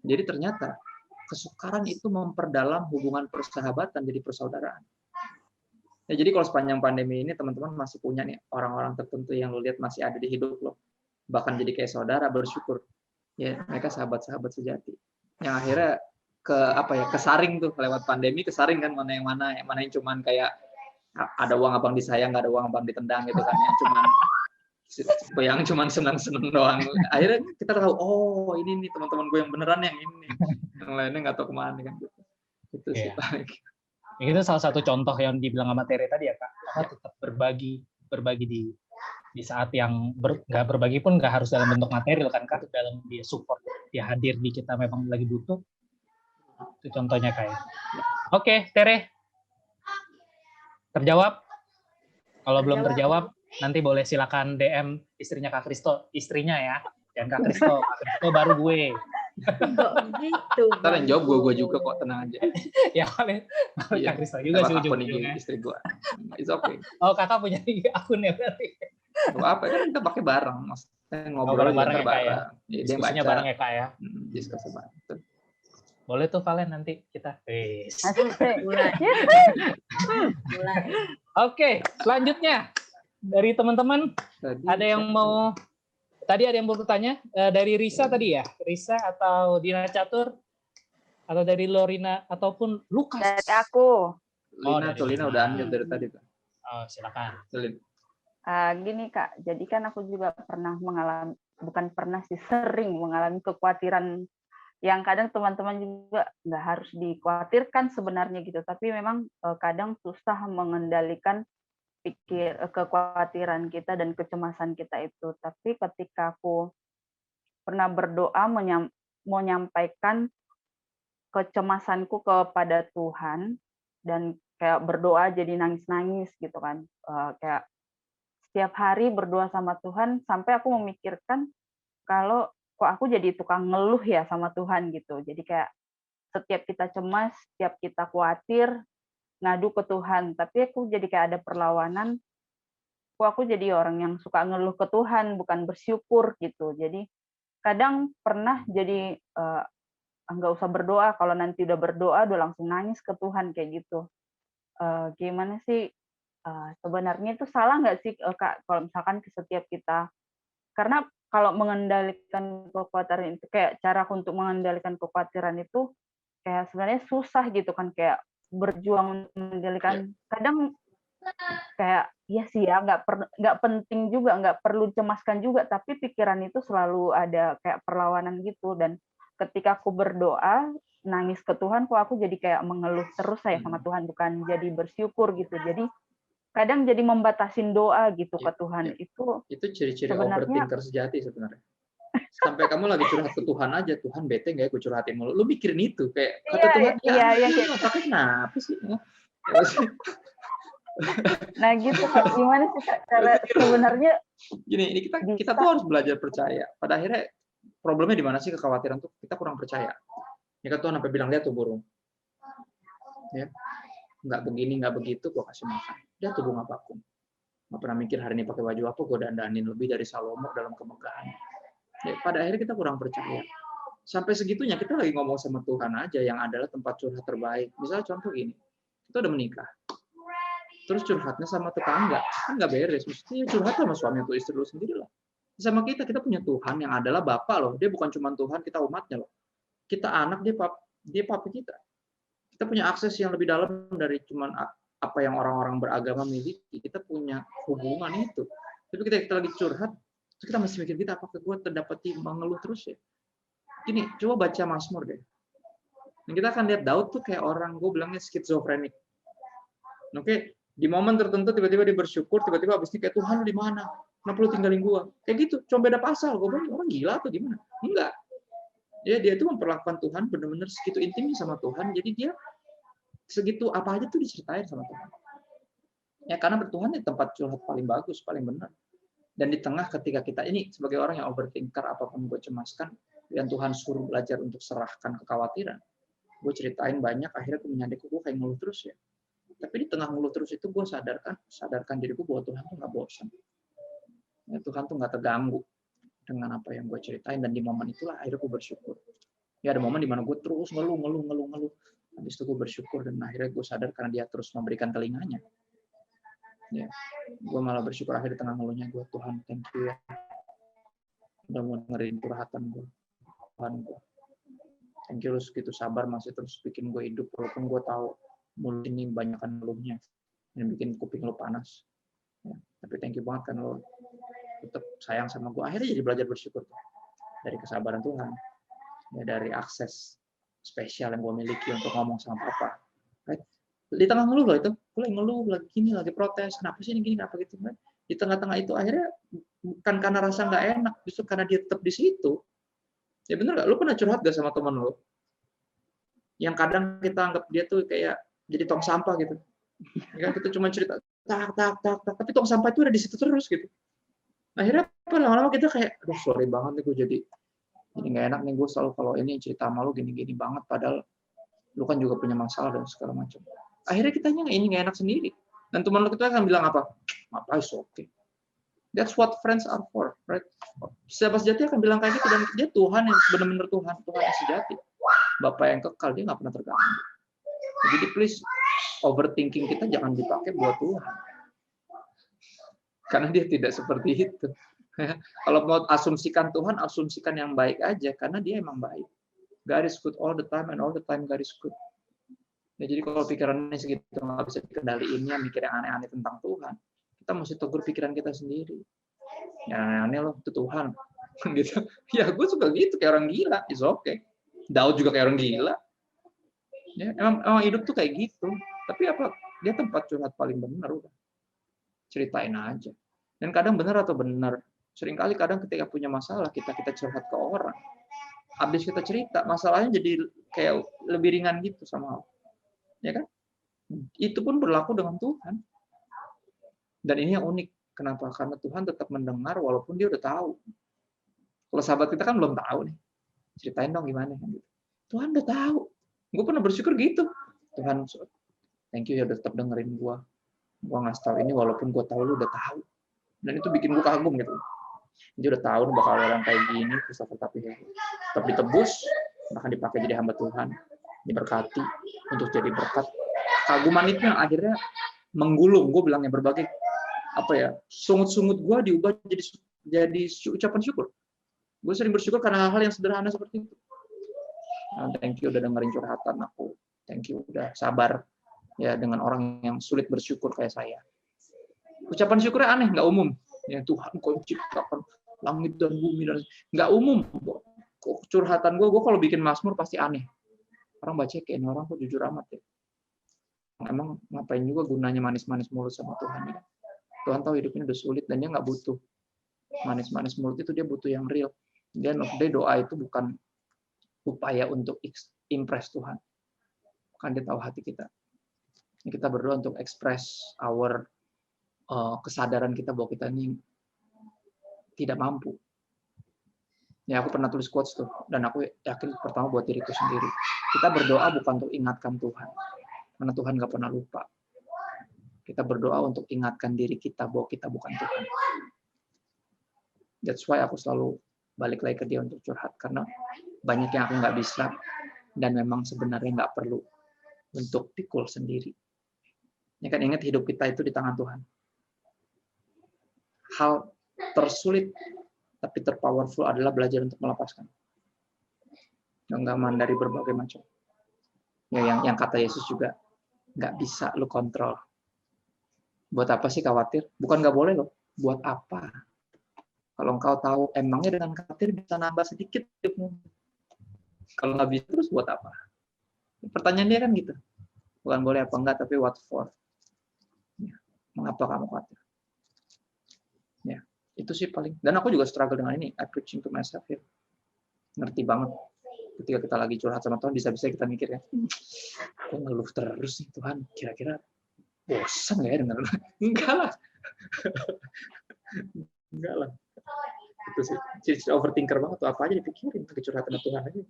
Jadi ternyata kesukaran itu memperdalam hubungan persahabatan jadi persaudaraan. Ya, jadi kalau sepanjang pandemi ini teman-teman masih punya nih orang-orang tertentu yang lo lihat masih ada di hidup lo, bahkan jadi kayak saudara, bersyukur. Ya, mereka sahabat-sahabat sejati. Yang akhirnya kesaring tuh lewat pandemi, kesaring kan mana yang cuman kayak ada uang abang disayang, nggak ada uang abang ditendang gitu kan, yang cuman senang-senang doang. Akhirnya kita tahu, oh ini nih teman-teman gue yang beneran yang ini, yang lainnya nggak tahu kemana kan gitu. Itu sih paling. Itu salah satu contoh yang dibilang sama Tere tadi ya kak, tetap berbagi di saat yang nggak berbagi pun nggak harus dalam bentuk material kan kak, dalam dia support, dia hadir di kita memang lagi butuh. Itu contohnya kayak. Oke, Tere. Terjawab? Kalau belum terjawab, nanti boleh silakan DM istrinya Kak Kristo, istrinya ya, dan Kak Kristo baru gue. Kok gitu? Ntar yang jawab gue juga kok, tenang aja. Ya boleh, Kak Kristo juga sih ujung-ujungnya. Istri gue, it's okay. Oh kakak punya akun ya berarti? Apa kan kita pakai bareng, ngobrol bareng ya. Diskusinya bareng ya kak ya. Diskusi bareng. Boleh tuh Valen nanti kita. Mulai. Oke, selanjutnya dari teman-teman ada yang mau bertanya dari Risa tadi ya, Risa atau Dina Catur atau dari Lorina ataupun Lukas. Dari aku. Lina udah unmute dari tadi tuh. Oh silakan. Gini kak, jadi kan aku juga sering mengalami kekhawatiran yang kadang teman-teman juga nggak harus dikhawatirkan sebenarnya gitu, tapi memang kadang susah mengendalikan kekhawatiran kita dan kecemasan kita itu. Tapi ketika aku pernah berdoa mau menyampaikan kecemasanku kepada Tuhan dan kayak berdoa jadi nangis-nangis gitu kan, kayak setiap hari berdoa sama Tuhan sampai aku memikirkan kalau kok aku jadi tukang ngeluh ya sama Tuhan gitu. Jadi kayak setiap kita cemas, setiap kita khawatir, ngadu ke Tuhan. Tapi aku jadi kayak ada perlawanan, kok aku jadi orang yang suka ngeluh ke Tuhan, bukan bersyukur gitu. Jadi kadang pernah jadi nggak usah berdoa, kalau nanti udah berdoa udah langsung nangis ke Tuhan kayak gitu. Gimana sih sebenarnya itu salah nggak sih Kak, kalau misalkan setiap kita, karena kalau mengendalikan kekhawatiran itu kayak cara untuk mengendalikan kekhawatiran itu kayak sebenarnya susah gitu kan, kayak berjuang mengendalikan. Kadang kayak ya sih ya, nggak penting juga, nggak perlu cemaskan juga, tapi pikiran itu selalu ada kayak perlawanan gitu. Dan ketika aku berdoa nangis ke Tuhan, kok aku jadi kayak mengeluh terus saya sama Tuhan, bukan jadi bersyukur gitu. Jadi kadang jadi membatasin doa gitu ke Tuhan. Itu ciri-ciri sebenarnya overthinker sejati sebenarnya. Sampai kamu lagi curhat ke Tuhan aja, Tuhan bete nggak ya gue curhatin mulu. Lu mikirin itu kayak kata Tuhan, tapi kenapa sih? Nah gitu Kak, gimana sih Kak cara sebenarnya gini, ini kita tuh harus belajar percaya. Pada akhirnya problemnya di mana sih kekhawatiran tuh kita kurang percaya. Ya kan Tuhan sampai bilang lihat tuh burung. Ya. Nggak begini, nggak begitu, gue kasih makan. Dia tuh bunga vakum. Nggak pernah mikir hari ini pakai baju apa, gue dandanin lebih dari Salomo dalam kemegahan. Ya, pada akhirnya kita kurang percaya. Sampai segitunya kita lagi ngomong sama Tuhan aja yang adalah tempat curhat terbaik. Misalnya contoh gini, kita udah menikah. Terus curhatnya sama tetangga, kan nggak beres. Mesti curhat sama suami atau istri lu sendiri lah. Sama kita punya Tuhan yang adalah Bapa loh. Dia bukan cuma Tuhan, kita umatnya loh. Kita anak, dia Papa kita. Kita punya akses yang lebih dalam dari cuma apa yang orang-orang beragama miliki. Kita punya hubungan itu. Tapi kita lagi curhat, terus kita masih mikir kita apakah gue terdapat mengeluh terus ya? Gini, coba baca Mazmur deh. Dan kita akan lihat Daud tuh kayak orang, gue bilangnya skizofrenik. Oke, di momen tertentu tiba-tiba dia bersyukur, tiba-tiba abis itu kayak Tuhan lu di mana? Kenapa lu tinggalin gue? Kayak gitu, cuma beda pasal. Gue bilang orang gila atau gimana? Enggak. Ya, dia itu memperlakukan Tuhan benar-benar segitu intimnya sama Tuhan. Jadi dia segitu apa aja tuh diceritain sama Tuhan. Ya karena bertuhan di tempat curhat paling bagus, paling benar. Dan di tengah ketika kita ini sebagai orang yang overthinker, apapun gue cemaskan, dan Tuhan suruh belajar untuk serahkan kekhawatiran. Gue ceritain banyak, akhirnya gue menyadari gue kayak ngeluh terus ya. Tapi di tengah ngeluh terus itu gue sadarkan diriku bahwa Tuhan tuh nggak bosan. Ya, Tuhan tuh nggak terganggu dengan apa yang gue ceritain, dan di momen itulah akhirnya gue bersyukur. Ya ada momen di mana gue terus ngeluh. Habis itu gue bersyukur dan akhirnya gue sadar karena dia terus memberikan telinganya. Ya, gue malah bersyukur akhirnya di tengah ngeluhnya gue, Tuhan thank you ya. Udah mau dengerin curhatan gue. Tuhan gue. Thank you lu segitu sabar masih terus bikin gue hidup walaupun gue tahu mulut ini banyakkan ngeluhnya dan bikin kuping lu panas. Ya, tapi thank you banget kan lu tetap sayang sama gue. Akhirnya jadi belajar bersyukur tuh. Dari kesabaran Tuhan. Ya, dari akses spesial yang gue miliki untuk ngomong sama papa. Right? Di tengah ngeluh loh itu, gue lagi ngeluh, lagi gini, lagi protes, kenapa sih ini gini, kenapa gitu. Right? Di tengah-tengah itu akhirnya bukan karena rasa nggak enak, justru karena dia tetap di situ. Ya bener nggak? Lu pernah curhat gak sama temen lu? Yang kadang kita anggap dia tuh kayak jadi tong sampah gitu. Ya, kita cuma cerita, tak, tapi tong sampah itu udah di situ terus gitu. Akhirnya apa, lama-lama kita kayak, aduh sorry banget nih gue jadi nggak enak nih gue selalu kalau ini cerita sama lu gini-gini banget, padahal lu kan juga punya masalah dan segala macam. Akhirnya kitanya ini nggak enak sendiri. Dan teman lu kita akan bilang apa? Apa is okay. That's what friends are for, right? Sahabat sejati akan bilang kayak gitu, dan dia Tuhan yang benar-benar Tuhan yang sejati. Bapak yang kekal, dia nggak pernah terganggu. Jadi please, overthinking kita jangan dipakai buat Tuhan. Karena dia tidak seperti itu. Kalau mau asumsikan Tuhan, asumsikan yang baik aja, karena dia emang baik. God is good all the time, and all the time God is good. Ya, jadi kalau pikirannya segitu nggak bisa dikendaliinnya, mikir yang aneh-aneh tentang Tuhan, kita mesti tegur pikiran kita sendiri. Ya aneh-aneh loh, itu Tuhan. Gitu. Ya gue suka gitu, kayak orang gila, it's okay. Daud juga kayak orang gila. Ya, emang hidup tuh kayak gitu. Tapi apa? Dia tempat curhat paling benar udah. Ceritain aja. Dan kadang benar atau benar. Seringkali kadang ketika punya masalah kita curhat ke orang. Habis kita cerita, masalahnya jadi kayak lebih ringan gitu sama. Ya kan? Itu pun berlaku dengan Tuhan. Dan ini yang unik. Kenapa? Karena Tuhan tetap mendengar walaupun dia udah tahu. Kalau sahabat kita kan belum tahu nih. Ceritain dong gimana. Tuhan udah tahu. Gue pernah bersyukur gitu. Tuhan, thank you ya udah tetap dengerin gue. Gue ngasih tahu ini walaupun gue tahu lu udah tahu. Dan itu bikin gue kagum gitu. Dia udah tahu bakal ada orang kayak gini, terus tapi tetap ditebus, bahkan dipakai jadi hamba Tuhan, diberkati untuk jadi berkat. Kaguman itu yang akhirnya menggulung, gue bilangnya berbagai apa ya, sungut-sungut gue diubah jadi ucapan syukur. Gue sering bersyukur karena hal-hal yang sederhana seperti itu. Thank you udah dengerin curhatan aku, thank you udah sabar ya dengan orang yang sulit bersyukur kayak saya. Ucapan syukurnya aneh, nggak umum. Ya Tuhan, Kau ciptakan langit dan bumi dan nggak umum. Curhatan gue kalau bikin mazmur pasti aneh. Orang baca kayak ini orang kok jujur amat ya. Emang ngapain juga gunanya manis-manis mulut sama Tuhan ya. Tuhan tahu hidupnya udah sulit dan dia nggak butuh manis-manis mulut itu, dia butuh yang real. Dia doa itu bukan upaya untuk impress Tuhan. Kan dia tahu hati kita. Kita berdoa untuk express our kesadaran kita bahwa kita ini tidak mampu. Ya aku pernah tulis quotes tuh, dan aku yakin pertama buat diriku sendiri. Kita berdoa bukan untuk ingatkan Tuhan, karena Tuhan nggak pernah lupa. Kita berdoa untuk ingatkan diri kita bahwa kita bukan Tuhan. That's why aku selalu balik lagi ke dia untuk curhat, karena banyak yang aku nggak bisa, dan memang sebenarnya nggak perlu untuk pikul sendiri. Ya kan, ingat hidup kita itu di tangan Tuhan. Hal tersulit tapi terpowerful adalah belajar untuk melepaskan genggaman dari berbagai macam. Ya, yang kata Yesus juga, nggak bisa lu kontrol. Buat apa sih khawatir? Bukan nggak boleh loh. Buat apa? Kalau engkau tahu, emangnya dengan khawatir bisa nambah sedikit hidupmu. Kalau nggak bisa terus buat apa? Pertanyaannya kan gitu. Bukan boleh apa enggak, tapi what for? Ya, mengapa kamu khawatir? Ya, itu sih paling. Dan aku juga struggle dengan ini. I preaching to myself here. Ngerti banget. Ketika kita lagi curhat sama Tuhan, bisa-bisa kita mikir ya, kok ngeluh terus nih Tuhan, kira-kira bosan nggak ya dengar? Enggak lah. Enggak lah. Itu sih. Jadi overthinker banget tuh, apa aja dipikirin pakai curhatan Tuhan aja.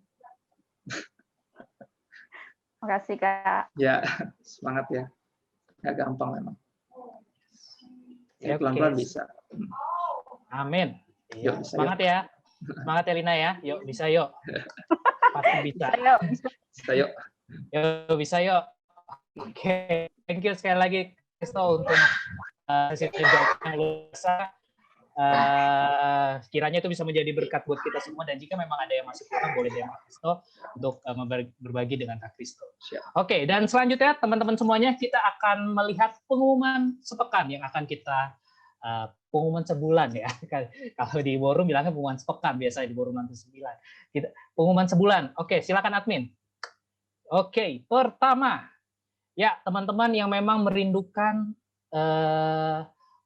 Makasih Kak. Ya, semangat ya. Nggak gampang memang. Ya, pelan-pelan bisa. Amin. Yuk, bisa, Semangat ya. Semangat ya Lina ya. Yuk, bisa yuk. Pasti bisa. Ayo. Bisa yuk. Yuk, bisa yuk. Oke. Thank you sekali lagi Kristo untuk sesi jawaban yang luar biasa. Kiranya itu bisa menjadi berkat buat kita semua, dan jika memang ada yang masih kurang boleh DM Kristo untuk berbagi dengan Kak Kristo. Oke, dan selanjutnya teman-teman semuanya, kita akan melihat pengumuman sepekan yang akan kita pengumuman sebulan ya. Kalau di Borum bilangnya pengumuman sepekan, biasanya di Borum nanti 9. Kita pengumuman sebulan. Oke, silakan admin. Oke, pertama, ya teman-teman yang memang merindukan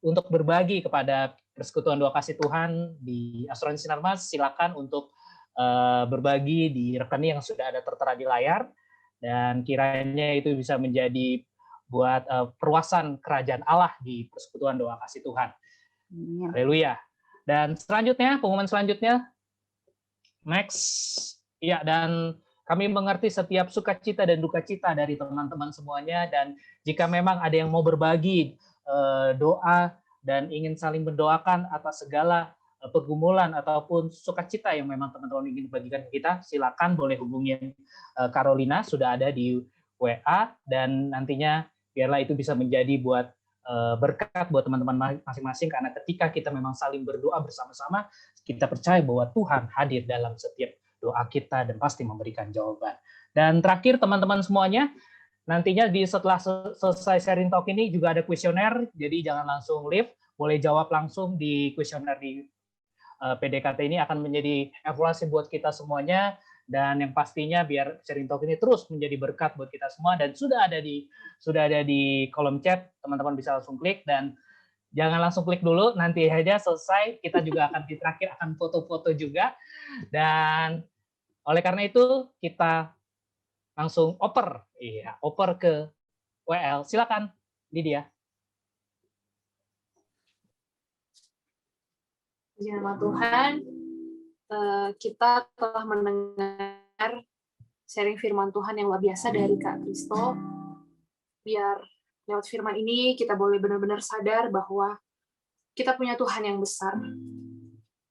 untuk berbagi kepada Persekutuan Doa Kasih Tuhan di Asuransi Sinarmas, silakan untuk berbagi di rekening yang sudah ada tertera di layar, dan kiranya itu bisa menjadi buat perluasan kerajaan Allah di Persekutuan Doa Kasih Tuhan. Haleluya. Dan selanjutnya, pengumuman selanjutnya, next, ya, dan kami mengerti setiap sukacita dan duka cita dari teman-teman semuanya, dan jika memang ada yang mau berbagi doa dan ingin saling mendoakan atas segala pergumulan ataupun sukacita yang memang teman-teman ingin bagikan ke kita, silakan boleh hubungi Carolina, sudah ada di WA, dan nantinya biarlah itu bisa menjadi buat berkat buat teman-teman masing-masing, karena ketika kita memang saling berdoa bersama-sama, kita percaya bahwa Tuhan hadir dalam setiap doa kita dan pasti memberikan jawaban. Dan terakhir teman-teman semuanya, nantinya setelah selesai sharing talk ini juga ada kuesioner, jadi jangan langsung leave, boleh jawab langsung di kuesioner di PDKT ini, akan menjadi evaluasi buat kita semuanya, dan yang pastinya biar sharing talk ini terus menjadi berkat buat kita semua, dan sudah ada di kolom chat, teman-teman bisa langsung klik, dan jangan langsung klik dulu, nanti aja selesai kita juga akan di terakhir akan foto-foto juga, dan oleh karena itu kita langsung oper ke WL. Silakan, Lydia. Puji nama Tuhan, kita telah mendengar sharing firman Tuhan yang luar biasa dari Kak Kristo. Biar lewat firman ini kita boleh benar-benar sadar bahwa kita punya Tuhan yang besar.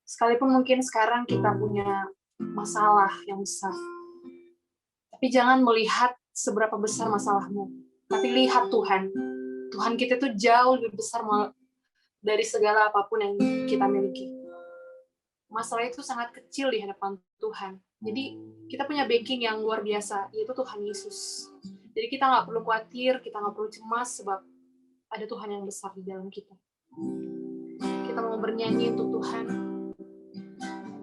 Sekalipun mungkin sekarang kita punya masalah yang besar, tapi jangan melihat seberapa besar masalahmu, tapi lihat Tuhan. Tuhan kita itu jauh lebih besar dari segala apapun yang kita miliki. Masalah itu sangat kecil di hadapan Tuhan. Jadi kita punya backing yang luar biasa, yaitu Tuhan Yesus. Jadi kita nggak perlu khawatir, kita nggak perlu cemas, sebab ada Tuhan yang besar di dalam kita. Kita mau bernyanyi untuk Tuhan,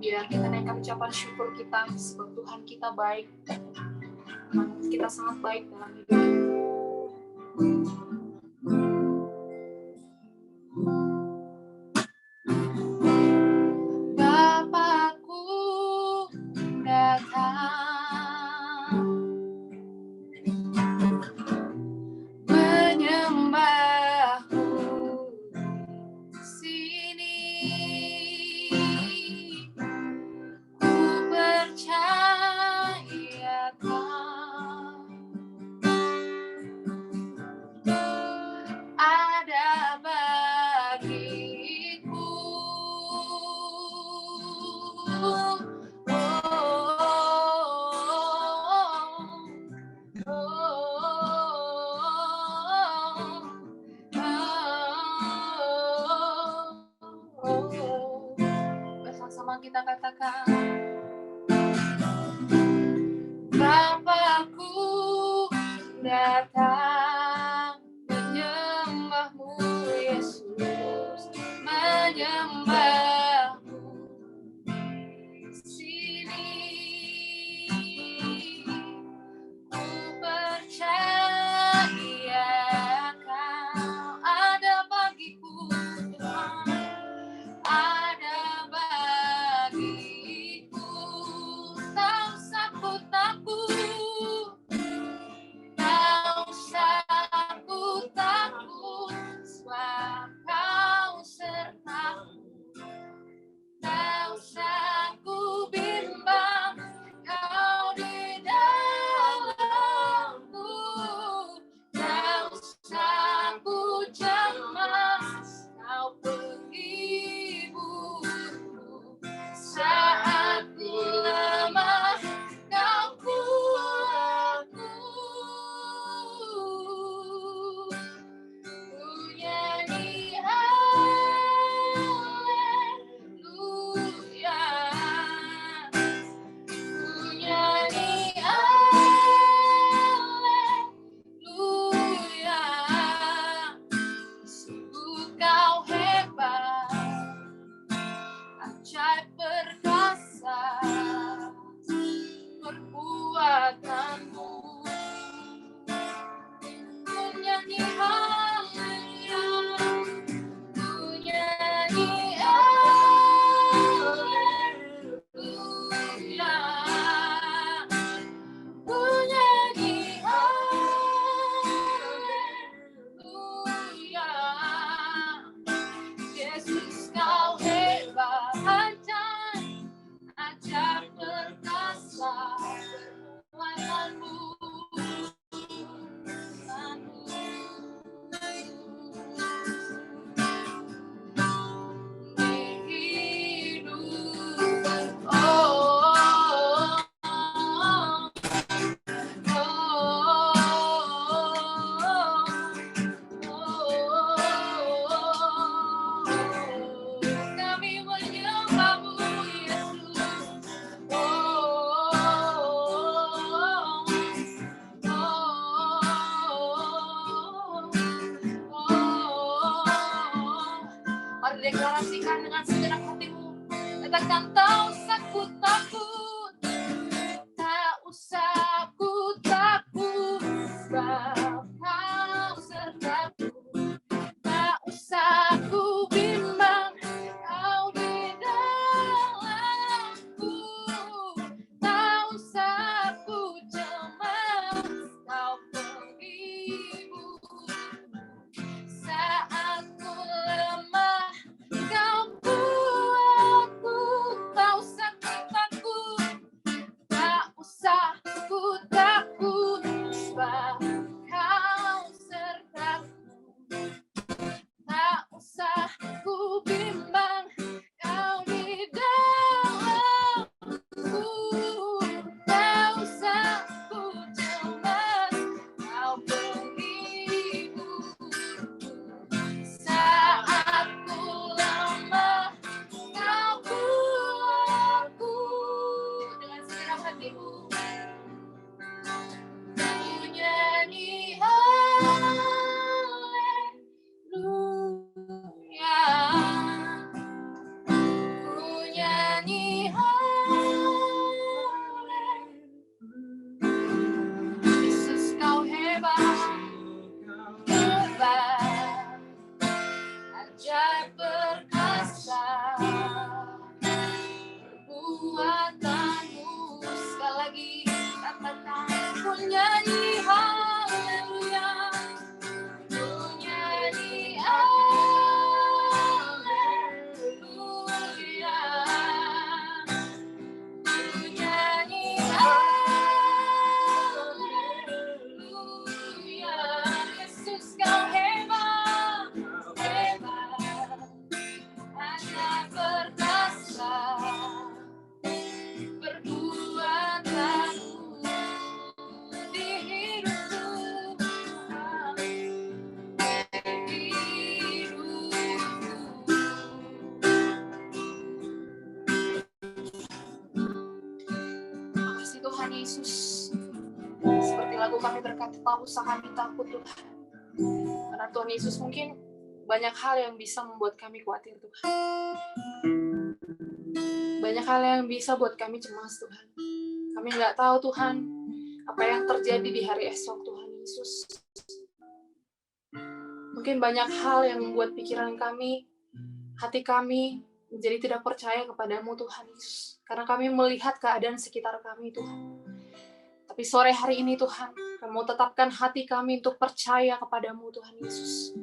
biar kita naikkan ucapan syukur kita, sebab Tuhan kita baik. Kita sangat baik dalam hidup kita. Bapakku datang menyembahmu sini, ku percayakan ada bagiku. Bersama kita katakan, Bapakku datang menyembahmu Yesus, menyembahmu sini, ku percayakan ada bagiku Tuhan, ada bagiku. Tak usah ku takut, tak usah ku takut, sebab Kau sertaku. Tak usah ku bimbang, Kau di dalamku. Tak usah ku cemas, Kau penghiburku. Saat ku lemah, Kau kuatku. Ku nyanyi haleluya, ku nyanyi haleluya. Sungguh Kau hebat, ajaib perkasa perbuatanmu. Ku nyanyi haleluya, ku nyanyi haleluya, ku nyanyi haleluya. Yesus Kau hebat, ajaib perkasa perbuatanmu. Kami menyembahmu Yesus. Mari deklarasikan dengan segenap hatimu. Katakan, tak usah ku takut, tak usah ku takut, sebab Kau sertaku. Tak usah ku bimbang, Kau di dalamku. Tak usah ku cemas, Kau penghibur. Saat ku lemah, Kau kuatku. Tak usah ku takut, Tuhan Yesus. Seperti lagu kami berkata, tak usah kami takut Tuhan. Karena Tuhan Yesus mungkin banyak hal yang bisa membuat kami khawatir Tuhan. Banyak hal yang bisa buat kami cemas Tuhan. Kami nggak tahu Tuhan apa yang terjadi di hari esok Tuhan Yesus. Mungkin banyak hal yang membuat pikiran kami, hati kami menjadi tidak percaya kepadamu Tuhan Yesus. Karena kami melihat keadaan sekitar kami Tuhan. Tapi sore hari ini Tuhan, kami mau tetapkan hati kami untuk percaya kepadamu Tuhan Yesus.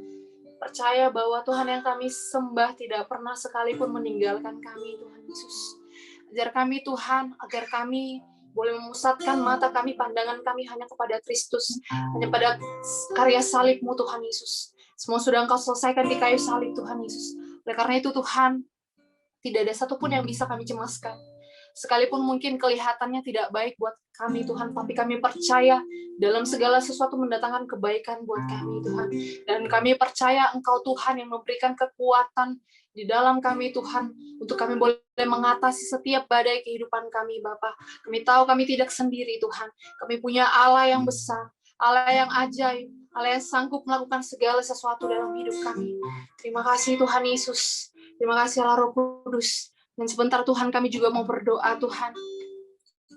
Percaya bahwa Tuhan yang kami sembah tidak pernah sekalipun meninggalkan kami Tuhan Yesus. Ajar kami Tuhan, agar kami boleh memusatkan mata kami, pandangan kami hanya kepada Kristus, hanya pada karya salib-Mu Tuhan Yesus. Semua sudah Engkau selesaikan di kayu salib Tuhan Yesus. Oleh karena itu Tuhan, tidak ada satupun yang bisa kami cemaskan. Sekalipun mungkin kelihatannya tidak baik buat kami Tuhan, tapi kami percaya dalam segala sesuatu mendatangkan kebaikan buat kami Tuhan. Dan kami percaya Engkau Tuhan yang memberikan kekuatan di dalam kami Tuhan, untuk kami boleh mengatasi setiap badai kehidupan kami Bapa. Kami tahu kami tidak sendiri Tuhan. Kami punya Allah yang besar, Allah yang ajaib, Allah yang sanggup melakukan segala sesuatu dalam hidup kami. Terima kasih Tuhan Yesus. Terima kasih Allah Roh Kudus. Dan sebentar Tuhan kami juga mau berdoa Tuhan.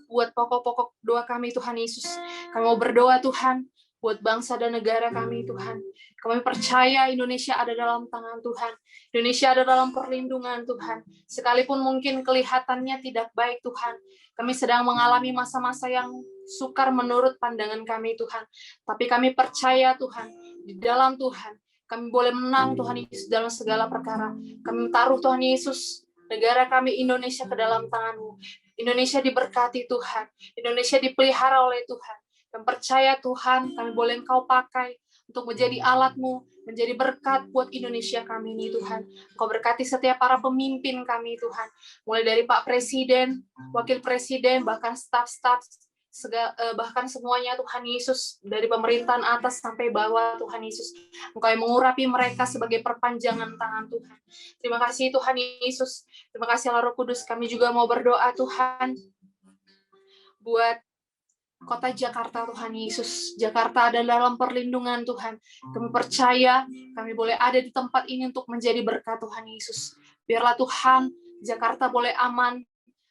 Buat pokok-pokok doa kami Tuhan Yesus. Kami mau berdoa Tuhan. Buat bangsa dan negara kami Tuhan. Kami percaya Indonesia ada dalam tangan Tuhan. Indonesia ada dalam perlindungan Tuhan. Sekalipun mungkin kelihatannya tidak baik Tuhan. Kami sedang mengalami masa-masa yang sukar menurut pandangan kami Tuhan. Tapi kami percaya Tuhan. Di dalam Tuhan. Kami boleh menang Tuhan Yesus dalam segala perkara. Kami taruh Tuhan Yesus, negara kami Indonesia ke dalam tangan-Mu. Indonesia diberkati Tuhan. Indonesia dipelihara oleh Tuhan. Dan percaya Tuhan, kami boleh Engkau pakai untuk menjadi alat-Mu, menjadi berkat buat Indonesia kami ini Tuhan. Engkau berkati setiap para pemimpin kami Tuhan. Mulai dari Pak Presiden, Wakil Presiden, bahkan staf-staf, bahkan semuanya Tuhan Yesus, dari pemerintahan atas sampai bawah Tuhan Yesus. Engkau yang mengurapi mereka sebagai perpanjangan tangan Tuhan. Terima kasih Tuhan Yesus. Terima kasih Allah Roh Kudus. Kami juga mau berdoa Tuhan buat Kota Jakarta Tuhan Yesus. Jakarta ada dalam perlindungan Tuhan. Kami percaya kami boleh ada di tempat ini untuk menjadi berkat Tuhan Yesus. Biarlah Tuhan Jakarta boleh aman.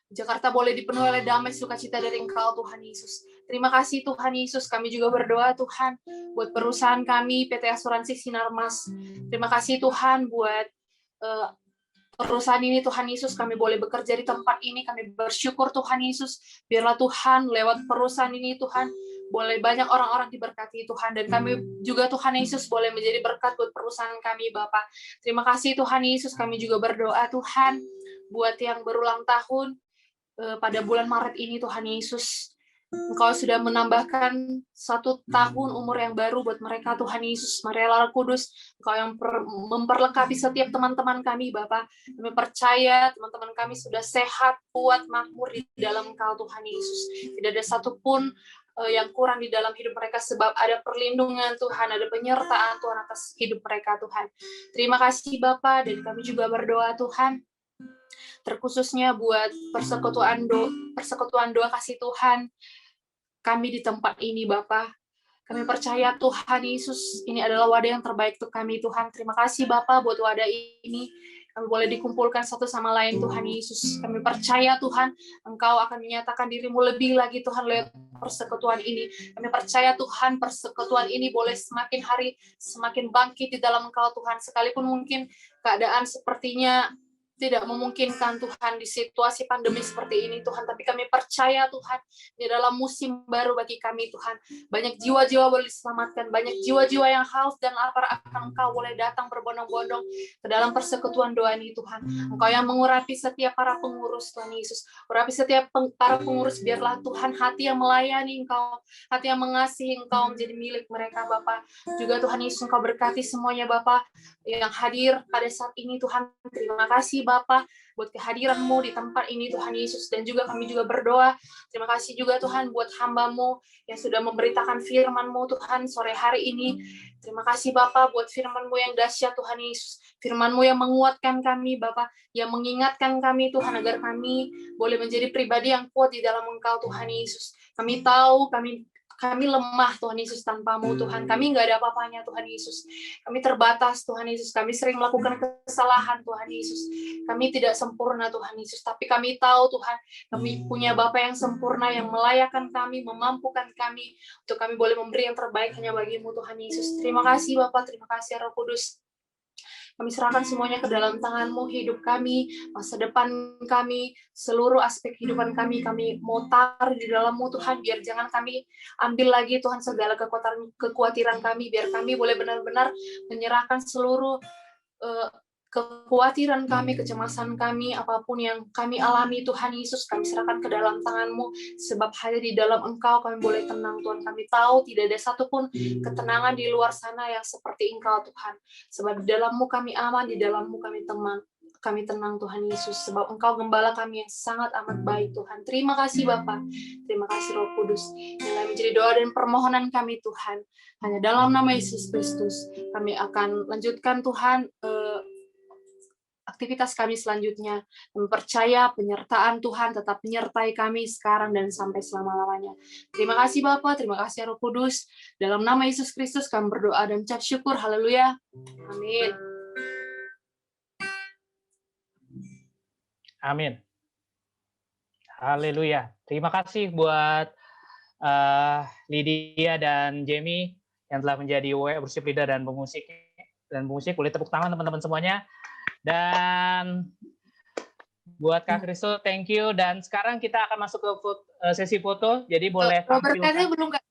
Jakarta boleh dipenuhi oleh damai sukacita dari Engkau Tuhan Yesus. Terima kasih Tuhan Yesus. Kami juga berdoa Tuhan buat perusahaan kami PT Asuransi Sinarmas. Terima kasih Tuhan buat perusahaan ini Tuhan Yesus, kami boleh bekerja di tempat ini, kami bersyukur Tuhan Yesus, biarlah Tuhan lewat perusahaan ini Tuhan, boleh banyak orang-orang diberkati Tuhan, dan kami juga Tuhan Yesus boleh menjadi berkat buat perusahaan kami Bapak. Terima kasih Tuhan Yesus, kami juga berdoa Tuhan, buat yang berulang tahun pada bulan Maret ini Tuhan Yesus. Engkau sudah menambahkan 1 tahun umur yang baru buat mereka Tuhan Yesus. Marilah Roh Kudus, Engkau yang memperlengkapi setiap teman-teman kami Bapak. Kami percaya teman-teman kami sudah sehat, kuat, makmur di dalam Engkau Tuhan Yesus. Tidak ada satupun yang kurang di dalam hidup mereka, sebab ada perlindungan Tuhan, ada penyertaan Tuhan atas hidup mereka Tuhan. Terima kasih Bapak, dan kami juga berdoa Tuhan, terkhususnya buat persekutuan doa kasih Tuhan kami di tempat ini Bapak. Kami percaya Tuhan Yesus ini adalah wadah yang terbaik untuk kami Tuhan. Terima kasih Bapak buat wadah ini. Kami boleh dikumpulkan satu sama lain Tuhan Yesus. Kami percaya Tuhan Engkau akan menyatakan dirimu lebih lagi Tuhan lewat persekutuan ini. Kami percaya Tuhan persekutuan ini boleh semakin hari semakin bangkit di dalam Engkau Tuhan. Sekalipun mungkin keadaan sepertinya tidak memungkinkan Tuhan di situasi pandemi seperti ini Tuhan, tapi kami percaya Tuhan di dalam musim baru bagi kami Tuhan, banyak jiwa-jiwa boleh diselamatkan, banyak jiwa-jiwa yang haus dan lapar akan Engkau boleh datang berbondong-bondong ke dalam persekutuan doa ini Tuhan. Engkau yang mengurapi setiap para pengurus Tuhan Yesus, urapi setiap para pengurus, biarlah Tuhan hati yang melayani Engkau, hati yang mengasihi Engkau menjadi milik mereka Bapa. Juga Tuhan Yesus Engkau berkati semuanya Bapa yang hadir pada saat ini Tuhan. Terima kasih Bapa buat kehadiran-Mu di tempat ini Tuhan Yesus, dan juga kami juga berdoa. Terima kasih juga Tuhan buat hamba-Mu yang sudah memberitakan firman-Mu Tuhan sore hari ini. Terima kasih Bapa buat firman-Mu yang dahsyat Tuhan Yesus. Firman-Mu yang menguatkan kami Bapa, yang mengingatkan kami Tuhan agar kami boleh menjadi pribadi yang kuat di dalam Engkau Tuhan Yesus. Kami tahu kami lemah Tuhan Yesus tanpa-Mu Tuhan. Kami nggak ada apa-apanya Tuhan Yesus. Kami terbatas Tuhan Yesus. Kami sering melakukan kesalahan Tuhan Yesus. Kami tidak sempurna Tuhan Yesus. Tapi kami tahu Tuhan, kami punya Bapa yang sempurna yang melayakkan kami, memampukan kami untuk kami boleh memberi yang terbaik hanya bagi-Mu Tuhan Yesus. Terima kasih Bapa, terima kasih Roh Kudus. Kami serahkan semuanya ke dalam tangan-Mu, hidup kami, masa depan kami, seluruh aspek kehidupan kami mau taruh di dalam-Mu Tuhan, biar jangan kami ambil lagi Tuhan segala kekhawatiran kami, biar kami boleh benar-benar menyerahkan seluruh kekhawatiran kami, kecemasan kami, apapun yang kami alami Tuhan Yesus, kami serahkan ke dalam tangan-Mu, sebab hanya di dalam Engkau kami boleh tenang Tuhan. Kami tahu tidak ada satupun ketenangan di luar sana yang seperti Engkau Tuhan, sebab di dalam-Mu kami aman, di dalam-Mu kami tenang Tuhan Yesus, sebab Engkau gembala kami yang sangat amat baik Tuhan. Terima kasih Bapa, terima kasih Roh Kudus, yang menjadi doa dan permohonan kami Tuhan. Hanya dalam nama Yesus Kristus kami akan lanjutkan Tuhan aktivitas kami selanjutnya. Kami percaya penyertaan Tuhan tetap menyertai kami sekarang dan sampai selama-lamanya. Terima kasih Bapa, terima kasih Roh Kudus. Dalam nama Yesus Kristus kami berdoa dan ucap syukur. Haleluya. Amin. Amin. Haleluya. Terima kasih buat Lydia dan Jamie yang telah menjadi worship leader dan pemusik. Boleh tepuk tangan teman-teman semuanya. Dan buat Kak Kristel, thank you. Dan sekarang kita akan masuk ke sesi foto. Jadi boleh Dua berkatnya belum Kak?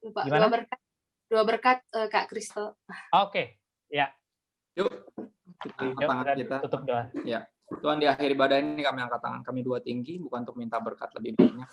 Lupa. Gimana? Dua berkat Kak Kristel. Oke, ya. Yuk, kita angkat tangan kita. Tutup doa. Ya. Tuhan, di akhir ibadah ini kami angkat tangan kami dua tinggi, bukan untuk minta berkat lebih banyak,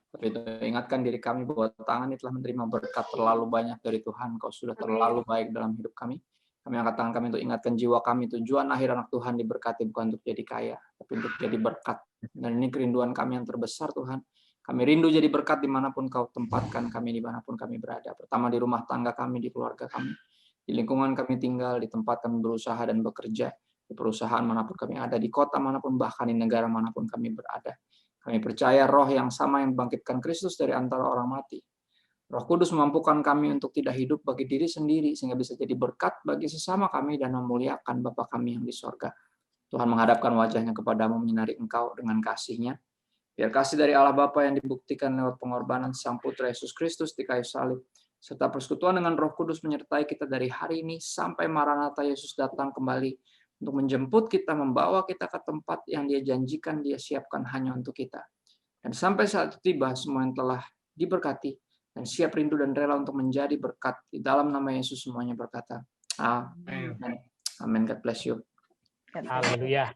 tapi untuk ingatkan diri kami bahwa tangan ini telah menerima berkat terlalu banyak dari Tuhan. Kau sudah terlalu baik dalam hidup kami. Kami angkat tangan kami untuk ingatkan jiwa kami, tujuan akhir anak Tuhan diberkati bukan untuk jadi kaya, tapi untuk jadi berkat. Dan ini kerinduan kami yang terbesar Tuhan. Kami rindu jadi berkat dimanapun Kau tempatkan kami, dimanapun kami berada. Pertama di rumah tangga kami, di keluarga kami, di lingkungan kami tinggal, di tempat kami berusaha dan bekerja, di perusahaan manapun kami ada, di kota manapun, bahkan di negara manapun kami berada. Kami percaya roh yang sama yang membangkitkan Kristus dari antara orang mati, Roh Kudus memampukan kami untuk tidak hidup bagi diri sendiri, sehingga bisa jadi berkat bagi sesama kami dan memuliakan Bapa kami yang di sorga. Tuhan menghadapkan wajahnya kepadamu, menyinari engkau dengan kasih-Nya. Biar kasih dari Allah Bapa yang dibuktikan lewat pengorbanan Sang Putra Yesus Kristus di kayu salib, serta persekutuan dengan Roh Kudus menyertai kita dari hari ini sampai Maranatha Yesus datang kembali untuk menjemput kita, membawa kita ke tempat yang Dia janjikan, Dia siapkan hanya untuk kita. Dan sampai saat itu tiba, semua yang telah diberkati dan siap rindu dan rela untuk menjadi berkat. Di dalam nama Yesus semuanya berkata, Amin. Amin. God bless you. Haleluya.